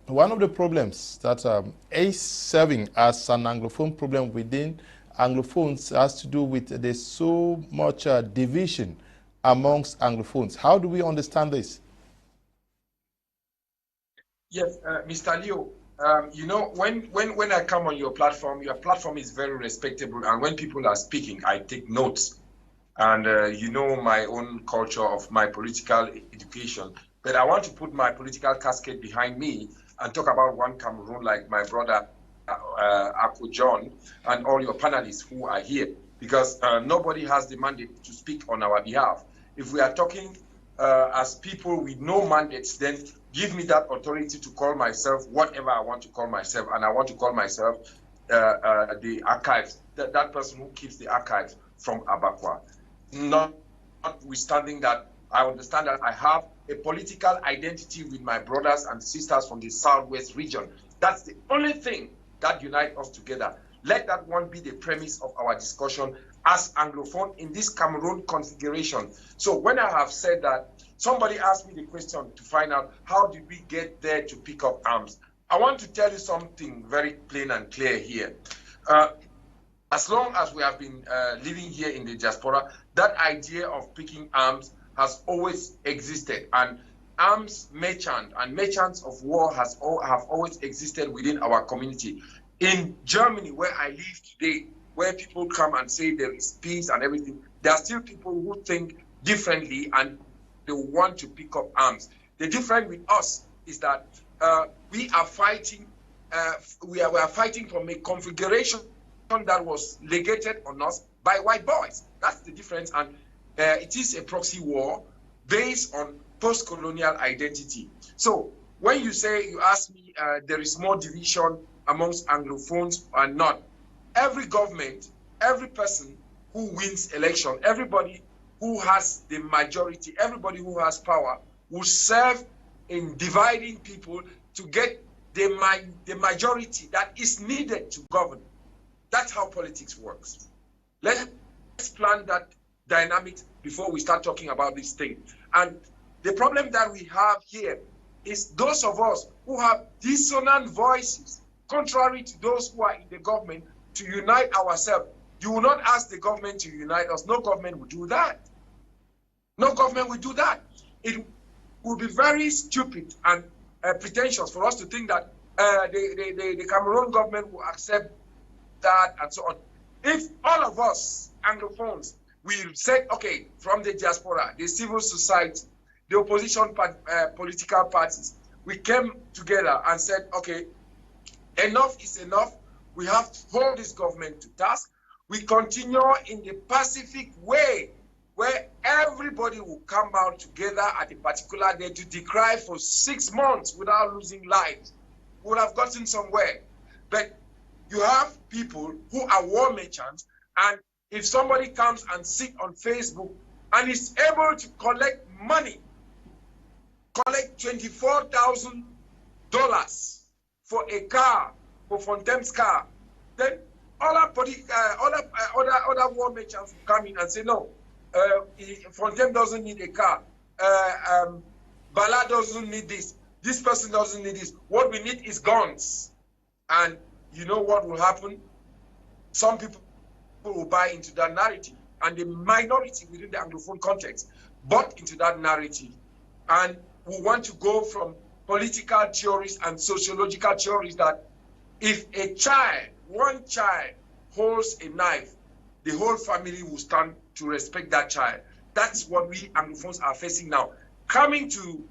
one of the problems that is serving as an Anglophone problem within Anglophones has to do with there's so much division amongst Anglophones? How do we understand this? Yes, Mr. Leo, you know, when I come on your platform is very respectable, and when people are speaking, I take notes. And you know my own culture of my political education, but I want to put my political casket behind me and talk about one Cameroon, like my brother Akuhmbom and all your panelists who are here, because nobody has the mandate to speak on our behalf. If we are talking as people with no mandates, then give me that authority to call myself whatever I want to call myself, and I want to call myself the archives, that person who keeps the archives from Abakwa. Notwithstanding that, I understand that I have a political identity with my brothers and sisters from the Southwest region. That's the only thing that unites us together. Let that one be the premise of our discussion as Anglophone in this Cameroon configuration. So when I have said that, somebody asked me the question to find out how did we get there to pick up arms. I want to tell you something very plain and clear here. As long as we have been living here in the diaspora, that idea of picking arms has always existed, and arms merchant and merchants of war have always existed within our community. In Germany, where I live today, where people come and say there is peace and everything, there are still people who think differently and they want to pick up arms. The difference with us is that we are fighting. We are fighting from a configuration that was legated on us by white boys. That's the difference, and it is a proxy war based on post-colonial identity. So when you ask me, there is more division amongst Anglophones or not, every government, every person who wins election, everybody who has the majority, everybody who has power will serve in dividing people to get the majority that is needed to govern. That's how politics works. Let's plan that dynamic before we start talking about this thing. And the problem that we have here is those of us who have dissonant voices, contrary to those who are in the government, to unite ourselves. You will not ask the government to unite us. No government will do that. No government will do that. It would be very stupid and pretentious for us to think that the Cameroon government will accept that and so on. If all of us Anglophones will say, okay, from the diaspora, the civil society, the opposition political parties, we came together and said, okay, enough is enough. We have to hold this government to task. We continue in the pacific way where everybody will come out together at a particular day to decry for 6 months without losing lives. We would have gotten somewhere. But you have people who are war merchants, and if somebody comes and sits on Facebook and is able to collect money, collect $24,000 for a car, for Fontaine's car, then other war merchants will come in and say, no, Fontaine doesn't need a car. Bala doesn't need this. This person doesn't need this. What we need is guns. And you know what will happen? Some people will buy into that narrative, and the minority within the Anglophone context bought into that narrative. And we want to go from political theories and sociological theories that if a child, one child, holds a knife, the whole family will stand to respect that child. That's what we Anglophones are facing now. Coming to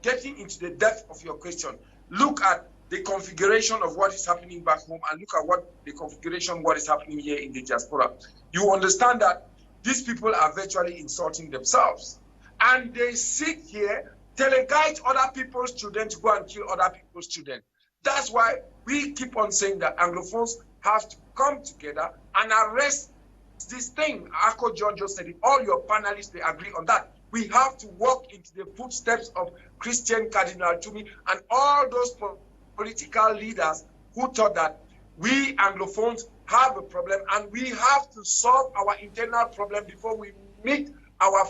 getting into the depth of your question, look at the configuration of what is happening back home and look at the configuration what is happening here in the diaspora. You understand that these people are virtually insulting themselves. And they sit here, teleguide other people's children to go and kill other people's children. That's why we keep on saying that Anglophones have to come together and arrest this thing. Ako John just said it. All your panelists, they agree on that. We have to walk into the footsteps of Christian Cardinal Tumi and all those political leaders who thought that we Anglophones have a problem and we have to solve our internal problem before we meet our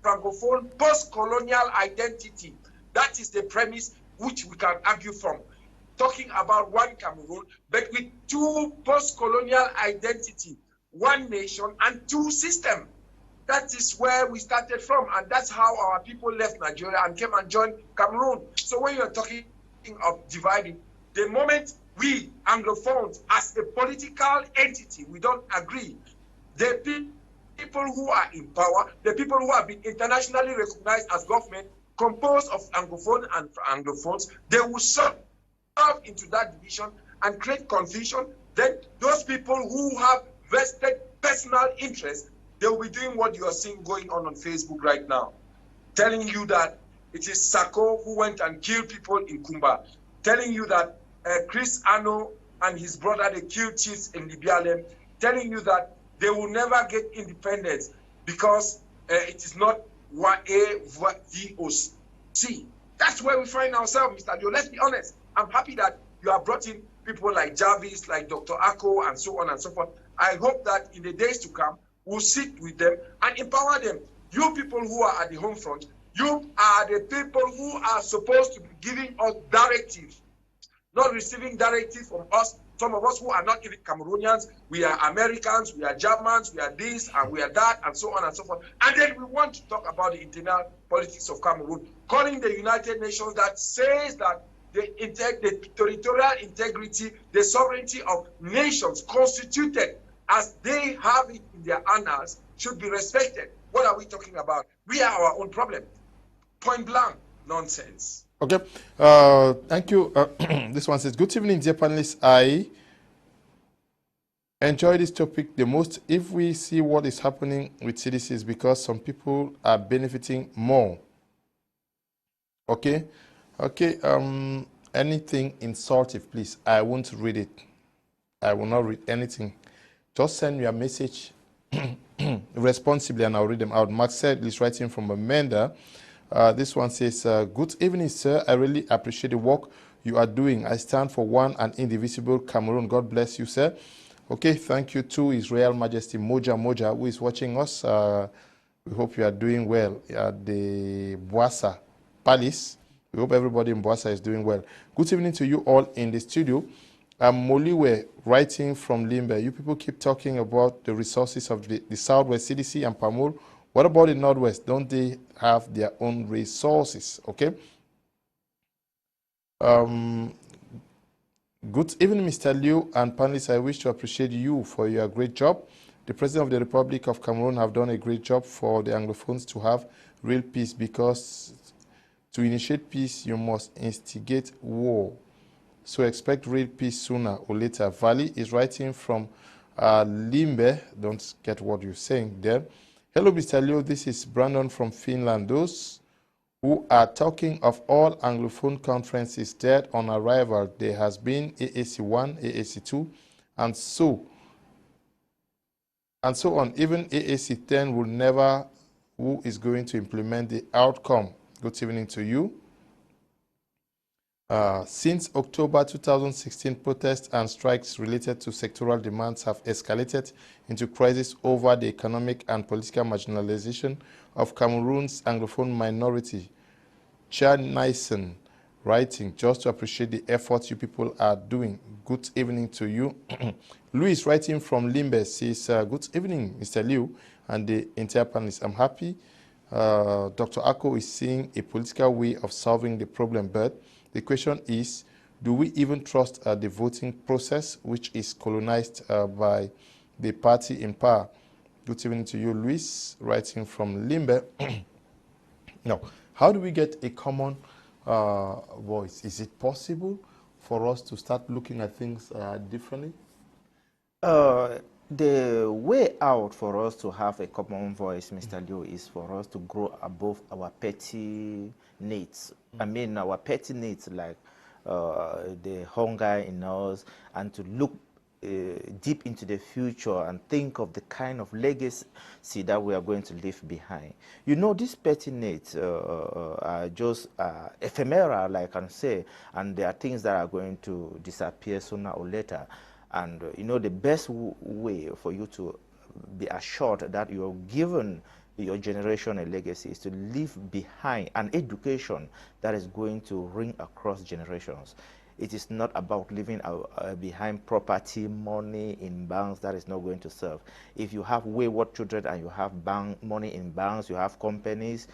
Francophone post-colonial identity. That is the premise which we can argue from. Talking about one Cameroon, but with two post-colonial identity, one nation and two systems. That is where we started from, and that's how our people left Nigeria and came and joined Cameroon. So when you're talking of dividing, the moment we Anglophones as a political entity, we don't agree, the people who are in power, the people who have been internationally recognized as government, composed of Anglophone and Anglophones, they will serve into that division and create confusion. Then those people who have vested personal interest, they will be doing what you are seeing going on Facebook right now. telling you that it is Sako who went and killed people in Kumba, telling you that Chris Ano and his brother, they killed chiefs in Libialem, telling you that they will never get independence because it is not YAVOC. That's where we find ourselves, Mr. Leo. Let's be honest. I'm happy that you have brought in people like Jarvis, like Dr. Ako, and so on and so forth. I hope that in the days to come, we'll sit with them and empower them. You people who are at the home front, you are the people who are supposed to be giving us directives, not receiving directives from us. Some of us who are not even Cameroonians, we are Americans, we are Germans, we are this and we are that, and so on and so forth. And then we want to talk about the internal politics of Cameroon, calling the United Nations that says that the territorial integrity, the sovereignty of nations constituted as they have it in their annals should be respected. What are we talking about? We are our own problem. Point blank, nonsense. Okay, thank you. This one says, good evening, dear panelists. I enjoy this topic the most if we see what is happening with CDCs because some people are benefiting more. Okay, okay, anything insultive, please. I won't read it. I will not read anything. Just send me a message responsibly and I'll read them out. Mark said he's writing from Amanda. This one says, good evening, sir. I really appreciate the work you are doing. I stand for one and indivisible Cameroon. God bless you, sir. Okay, thank you to His Royal Majesty Moja, who is watching us. We hope you are doing well at the Boassa Palace. We hope everybody in Boassa is doing well. Good evening to you all in the studio. I'm Moliwe, writing from Limbe. You people keep talking about the resources of the Southwest CDC and Pamul. What about the Northwest? Don't they have their own resources? Okay. Good evening, Mr. Liu and panelists. I wish to appreciate you for your great job. The President of the Republic of Cameroon have done a great job for the Anglophones to have real peace, because to initiate peace, you must instigate war. So expect real peace sooner or later. Valley is writing from Limbe. Don't get what you're saying there. Hello, Mr. Leo. This is Brandon from Finland. Those who are talking of all Anglophone conferences dead on arrival, there has been AAC1, AAC2, and so on. Even AAC10 will never, who is going to implement the outcome. Good evening to you. Since October 2016, protests and strikes related to sectoral demands have escalated into crisis over the economic and political marginalization of Cameroon's Anglophone minority. Chair Nyson writing, just to appreciate the efforts you people are doing. Good evening to you. Louis writing from Limbe says, good evening, Mr. Liu and the entire panelists. I'm happy Dr. Ako is seeing a political way of solving the problem, but the question is, do we even trust the voting process, which is colonized by the party in power? Good evening to you, Luis, writing from Limbe. Now, how do we get a common voice? Is it possible for us to start looking at things differently? The way out for us to have a common voice, Mr. Liu, is for us to grow above our petty needs. I mean, our petty needs like the hunger in us, and to look deep into the future and think of the kind of legacy that we are going to leave behind. You know, these petty needs are just ephemeral, I can say, and there are things that are going to disappear sooner or later. And you know, the best way for you to be assured that you're given your generation a legacy is to leave behind an education that is going to ring across generations. It is not about leaving behind property, money in banks that is not going to serve. If you have wayward children and you have money in banks, you have companies,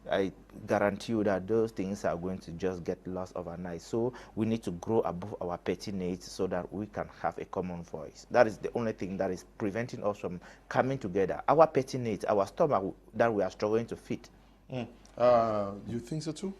I guarantee you that those things are going to just get lost overnight. So we need to grow above our petty needs so that we can have a common voice. That is the only thing that is preventing us from coming together. Our petty needs, our stomach that we are struggling to feed. You think so too?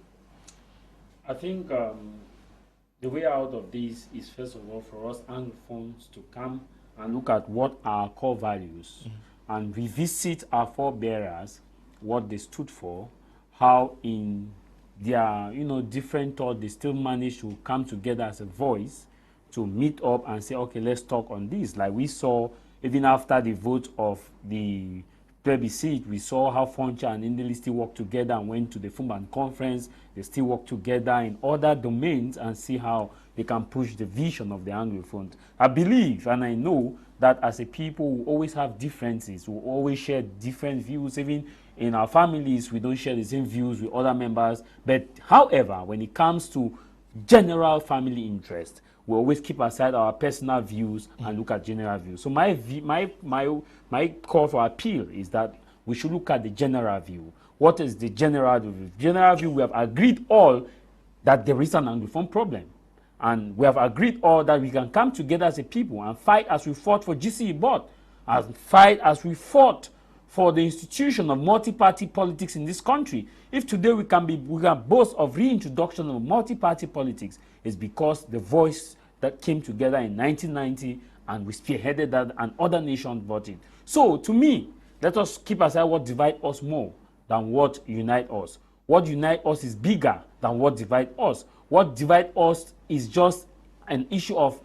I think the way out of this is, first of all, for us Anglophones to come and look at what are our core values and revisit our forebearers, what they stood for, how in their, different thought, they still manage to come together as a voice to meet up and say, okay, let's talk on this. Like we saw, even after the vote of the plebiscite, we saw how Foncha and Indeli still worked together and went to the Fumban conference. They still work together in other domains and see how they can push the vision of the Anglophone. I believe and I know that as a people, we always have differences. We always share different views. Even in our families, we don't share the same views with other members. But however, when it comes to general family interest, we always keep aside our personal views and look at general views. So my call for appeal is that we should look at the general view. What is the general view? General view, we have agreed all that there is an Anglophone problem. And we have agreed all that we can come together as a people and fight as we fought for GCE board, and fight as we fought for the institution of multi-party politics in this country. If today we can boast of reintroduction of multi-party politics, it's because the voice that came together in 1990 and we spearheaded that and other nations voted. So to me, let us keep aside what divides us more than what unites us. What unites us is bigger than what divides us. What divides us is just an issue of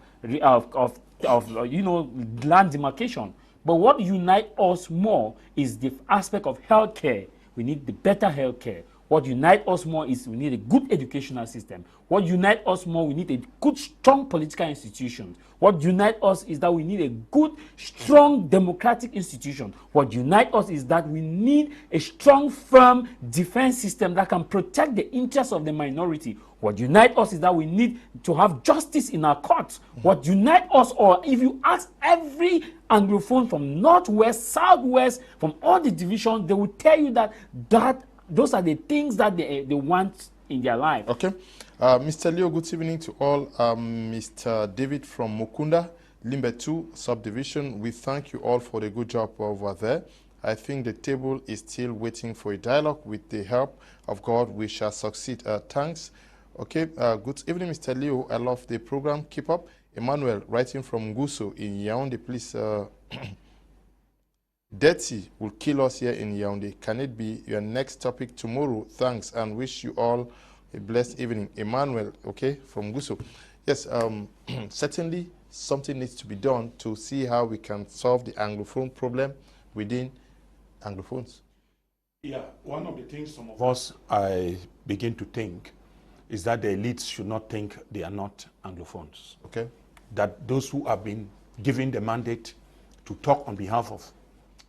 land demarcation. But what unites us more is the aspect of healthcare. We need the better healthcare. What unites us more is we need a good educational system. What unites us more, we need a good, strong political institution. What unites us is that we need a good, strong democratic institution. What unites us is that we need a strong, firm defense system that can protect the interests of the minority. What unites us is that we need to have justice in our courts. What unites us, or if you ask every Anglophone from Northwest, Southwest, from all the divisions, they will tell you that those are the things that they want in their life. Okay. Mr. Leo, good evening to all. Mr. David from Mukunda, Limbe 2 subdivision, we thank you all for the good job over there. I think the table is still waiting for a dialogue. With the help of God, we shall succeed. Thanks. Okay. Good evening, Mr. Leo. I love the program. Keep up. Emmanuel, writing from Nguso in Yaoundé, please. Dirty will kill us here in Yaoundé. Can it be your next topic tomorrow? Thanks, and wish you all a blessed evening. Emmanuel, okay, from Guso. Yes, certainly something needs to be done to see how we can solve the Anglophone problem within Anglophones. Yeah, one of the things some of us I begin to think is that the elites should not think they are not Anglophones. Okay. That those who have been given the mandate to talk on behalf of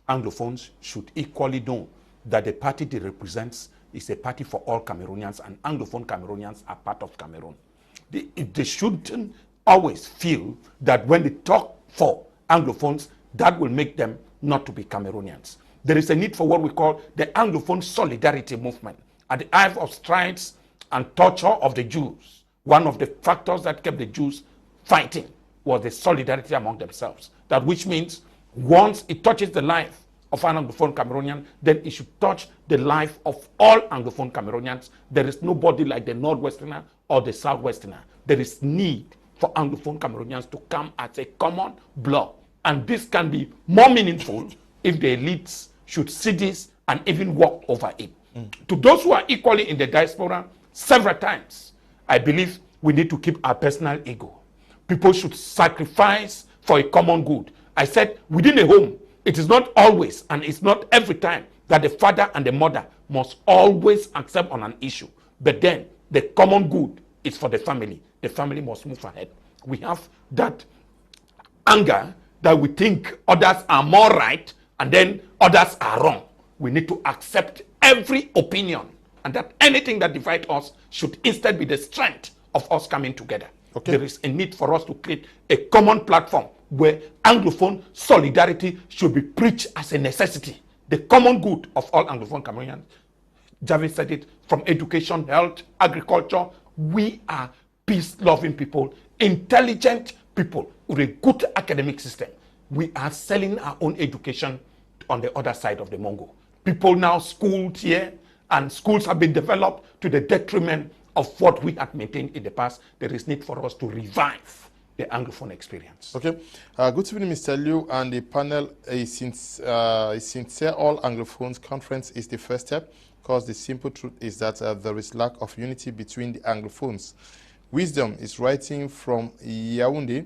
Anglophones should equally know that the party they represent is a party for all Cameroonians, and Anglophone Cameroonians are part of Cameroon. They shouldn't always feel that when they talk for Anglophones, that will make them not to be Cameroonians. There is a need for what we call the Anglophone solidarity movement. At the height of strikes and torture of the Jews, one of the factors that kept the Jews fighting was the solidarity among themselves. That which means once it touches the life of an Anglophone Cameroonian, then it should touch the life of all Anglophone Cameroonians. There is nobody like the Northwesterner or the Southwesterner. There is need for Anglophone Cameroonians to come as a common bloc. And this can be more meaningful if the elites should see this and even walk over it. To those who are equally in the diaspora, several times, I believe we need to keep our personal ego. People should sacrifice for a common good. I said within a home, it is not always and it's not every time that the father and the mother must always accept on an issue. But then the common good is for the family. The family must move ahead. We have that anger that we think others are more right and then others are wrong. We need to accept every opinion, and that anything that divides us should instead be the strength of us coming together. Okay. There is a need for us to create a common platform where Anglophone solidarity should be preached as a necessity. The common good of all Anglophone Cameroonians. Javi said it, from education, health, agriculture. We are peace-loving people, intelligent people with a good academic system. We are selling our own education on the other side of the Mongo. People now schooled here, and schools have been developed to the detriment of what we had maintained in the past. There is need for us to revive the Anglophone experience. Okay. Good evening, Mr. Liu, and the panel. Sincere All Anglophones Conference is the first step. because the simple truth is that there is lack of unity between the Anglophones. Wisdom is writing from Yaoundé.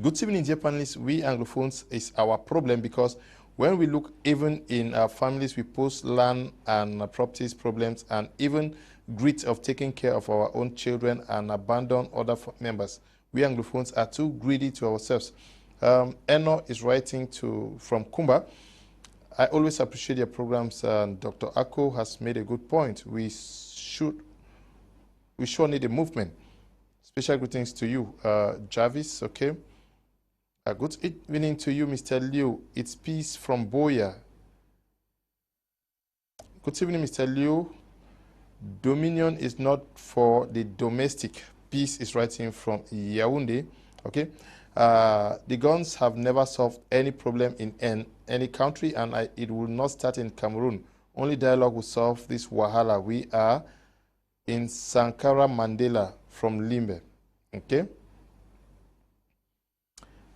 Good evening, dear panelists. We Anglophones is our problem because when we look even in our families, we post land and properties problems and even greed of taking care of our own children and abandon other members. We Anglophones are too greedy to ourselves. Eno is writing from Kumba. I always appreciate your programs, and Dr. Ako has made a good point. We sure need a movement. Special greetings to you, Jarvis, okay? Good evening to you, Mr. Liu. It's peace from Boya. Good evening, Mr. Liu. Dominion is not for the domestic. Peace is writing from Yaoundé, okay? The guns have never solved any problem in any country, and it will not start in Cameroon. Only dialogue will solve this wahala. We are in Sankara Mandela from Limbe, okay?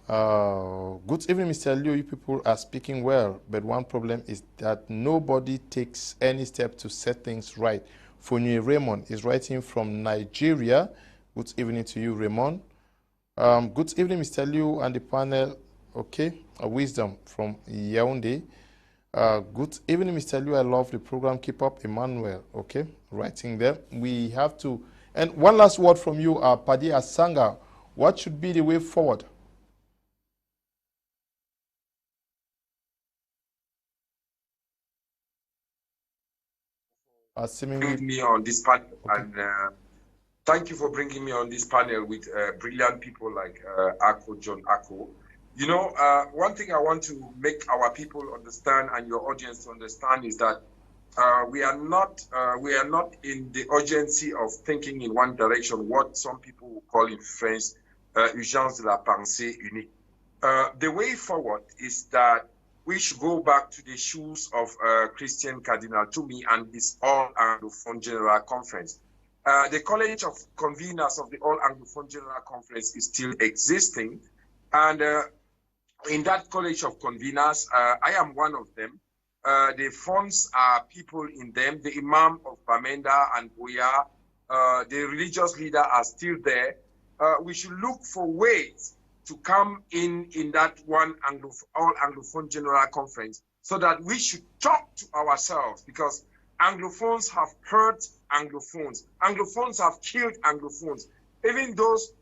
Good evening, Mr. Liu. You people are speaking well, but one problem is that nobody takes any step to set things right. Fonye Raymond is writing from Nigeria. Good evening to you, Raymond. Good evening, Mr. Liu and the panel. Okay, wisdom from Yaoundé. Good evening, Mr. Liu. I love the program. Keep up, Emmanuel. Okay, writing there. We have to. And one last word from you, Paddy Asanga. What should be the way forward? Bring me on this panel, okay. And thank you for bringing me on this panel with brilliant people like John Ako. You know, one thing I want to make our people understand and your audience to understand is that we are not in the urgency of thinking in one direction, what some people will call in French urgence de la pensée unique. The way forward is that we should go back to the shoes of Christian Cardinal Toomey and his All Anglophone General Conference. The College of Conveners of the All Anglophone General Conference is still existing. And in that College of Conveners, I am one of them. The funds are people in them. The Imam of Bamenda and Boya, the religious leader are still there. We should look for ways to come in that one All Anglophone General Conference so that we should talk to ourselves, because Anglophones have hurt Anglophones. Anglophones have killed Anglophones. Even those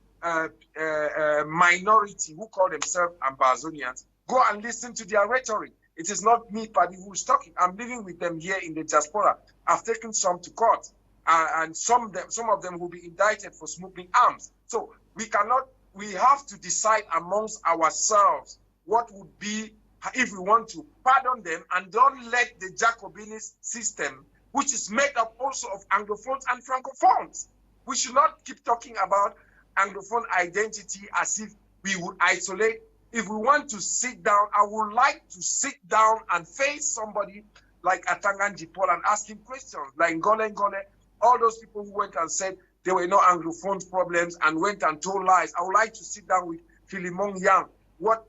minority who call themselves Ambazonians, go and listen to their rhetoric. It is not me, Paddy, who is talking. I'm living with them here in the diaspora. I've taken some to court, and some of them will be indicted for smuggling arms. So we have to decide amongst ourselves what would be, if we want to pardon them, and don't let the Jacobinist system, which is made up also of Anglophones and Francophones. We should not keep talking about Anglophone identity as if we would isolate. If we want to sit down, I would like to sit down and face somebody like Atanganji Paul and ask him questions, like Ngole, all those people who went and said there were no Anglophone problems and went and told lies. I would like to sit down with Philemon Yang. What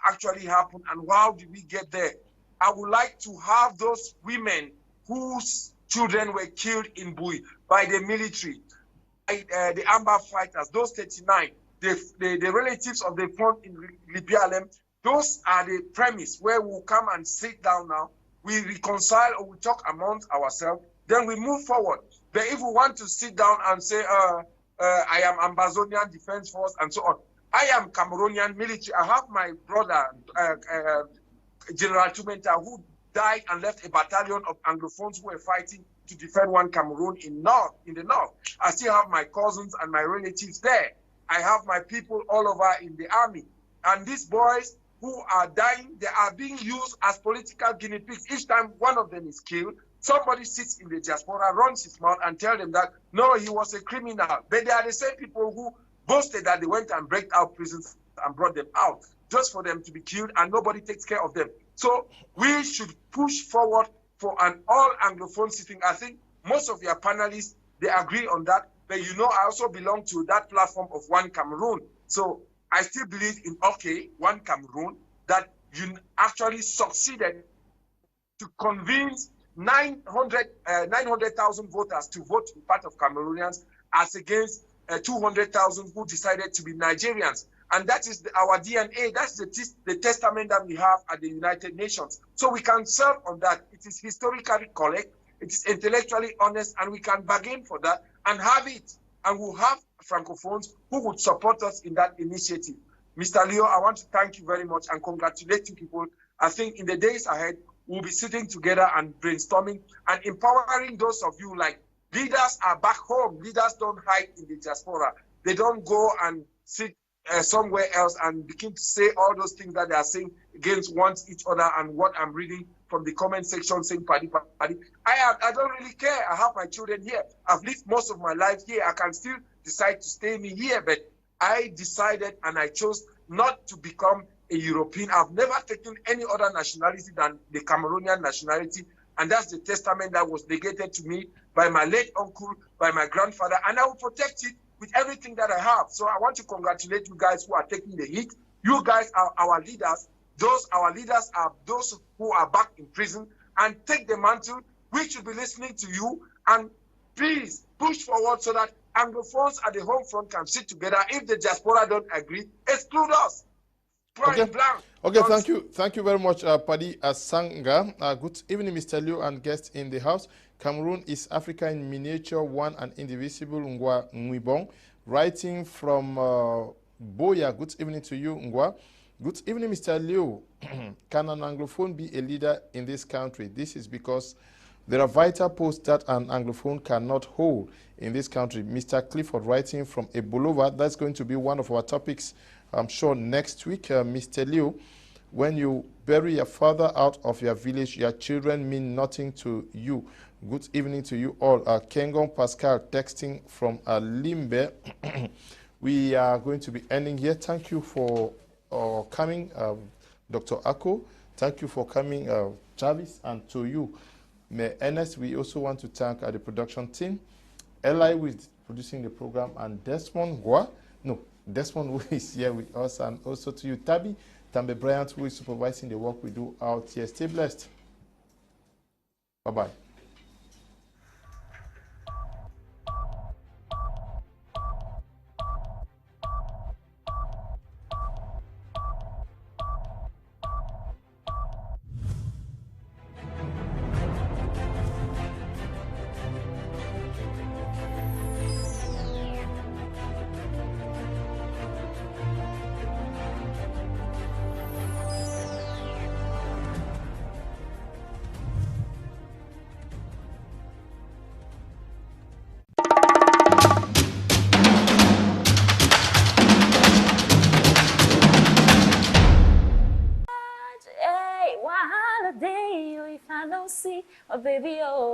actually happened and how did we get there? I would like to have those women whose children were killed in Bui by the military, by the Amber fighters, those 39, the relatives of the front in Libya. Those are the premise where we'll come and sit down now. We reconcile or we talk amongst ourselves. Then we move forward. But if we want to sit down and say, I am Ambazonian Defense Force and so on, I am Cameroonian military. I have my brother, General Tumenta, who died and left a battalion of Anglophones who were fighting to defend one Cameroon in the north. I still have my cousins and my relatives there. I have my people all over in the army. And these boys who are dying, they are being used as political guinea pigs. Each time one of them is killed, somebody sits in the diaspora, runs his mouth and tell them that, no, he was a criminal. But they are the same people who boasted that they went and break out prisons and brought them out just for them to be killed, and nobody takes care of them. So we should push forward for an all Anglophone sitting. I think most of your panelists, they agree on that. But you know, I also belong to that platform of One Cameroon. So I still believe in, okay, One Cameroon, that you actually succeeded to convince 900,000 voters to vote in part of Cameroonians as against 200,000 who decided to be Nigerians. And that is our DNA. That's the testament that we have at the United Nations. So we can serve on that. It is historically correct. It is intellectually honest, and we can bargain for that and have it. And we'll have Francophones who would support us in that initiative. Mr. Leo, I want to thank you very much and congratulate you people. I think in the days ahead, we'll be sitting together and brainstorming and empowering those of you. Like, leaders are back home. Leaders don't hide in the diaspora. They don't go and sit somewhere else and begin to say all those things that they are saying against each other, and what I'm reading from the comment section saying Paddy, Paddy. I don't really care. I have my children here. I've lived most of my life here. I can still decide to stay here, but I decided and I chose not to become a European. I've never taken any other nationality than the Cameroonian nationality, and that's the testament that was legated to me by my late uncle, by my grandfather, and I will protect it with everything that I have. So I want to congratulate you guys who are taking the hit. You guys are our leaders. Our leaders are those who are back in prison, and take the mantle. We should be listening to you, and please push forward so that Anglophones at the home front can sit together. If the diaspora don't agree, exclude us. Okay, thank you very much, Paddy Asanga. Good evening, Mr. Liu and guests in the house. Cameroon is Africa in miniature, one and indivisible. Ngwa Nwibong, writing from Boya. Good evening to you, Ngwa. Good evening, Mr. Liu. Can an Anglophone be a leader in this country? This is because there are vital posts that an Anglophone cannot hold in this country. Mr. Clifford, writing from Ebolova. That's going to be one of our topics, I'm sure, next week. Mr. Liu, when you bury your father out of your village, your children mean nothing to you. Good evening to you all. Kengon Pascal texting from Limbe. We are going to be ending here. Thank you for coming, Dr. Ako. Thank you for coming, Travis, and to you, Ernest. We also want to thank the production team, Eli, who is producing the program, and Desmond who is here with us, and also to you, Tambe Bryant, who is supervising the work we do out here. Stay blessed. Bye-bye. If I don't see a baby, oh.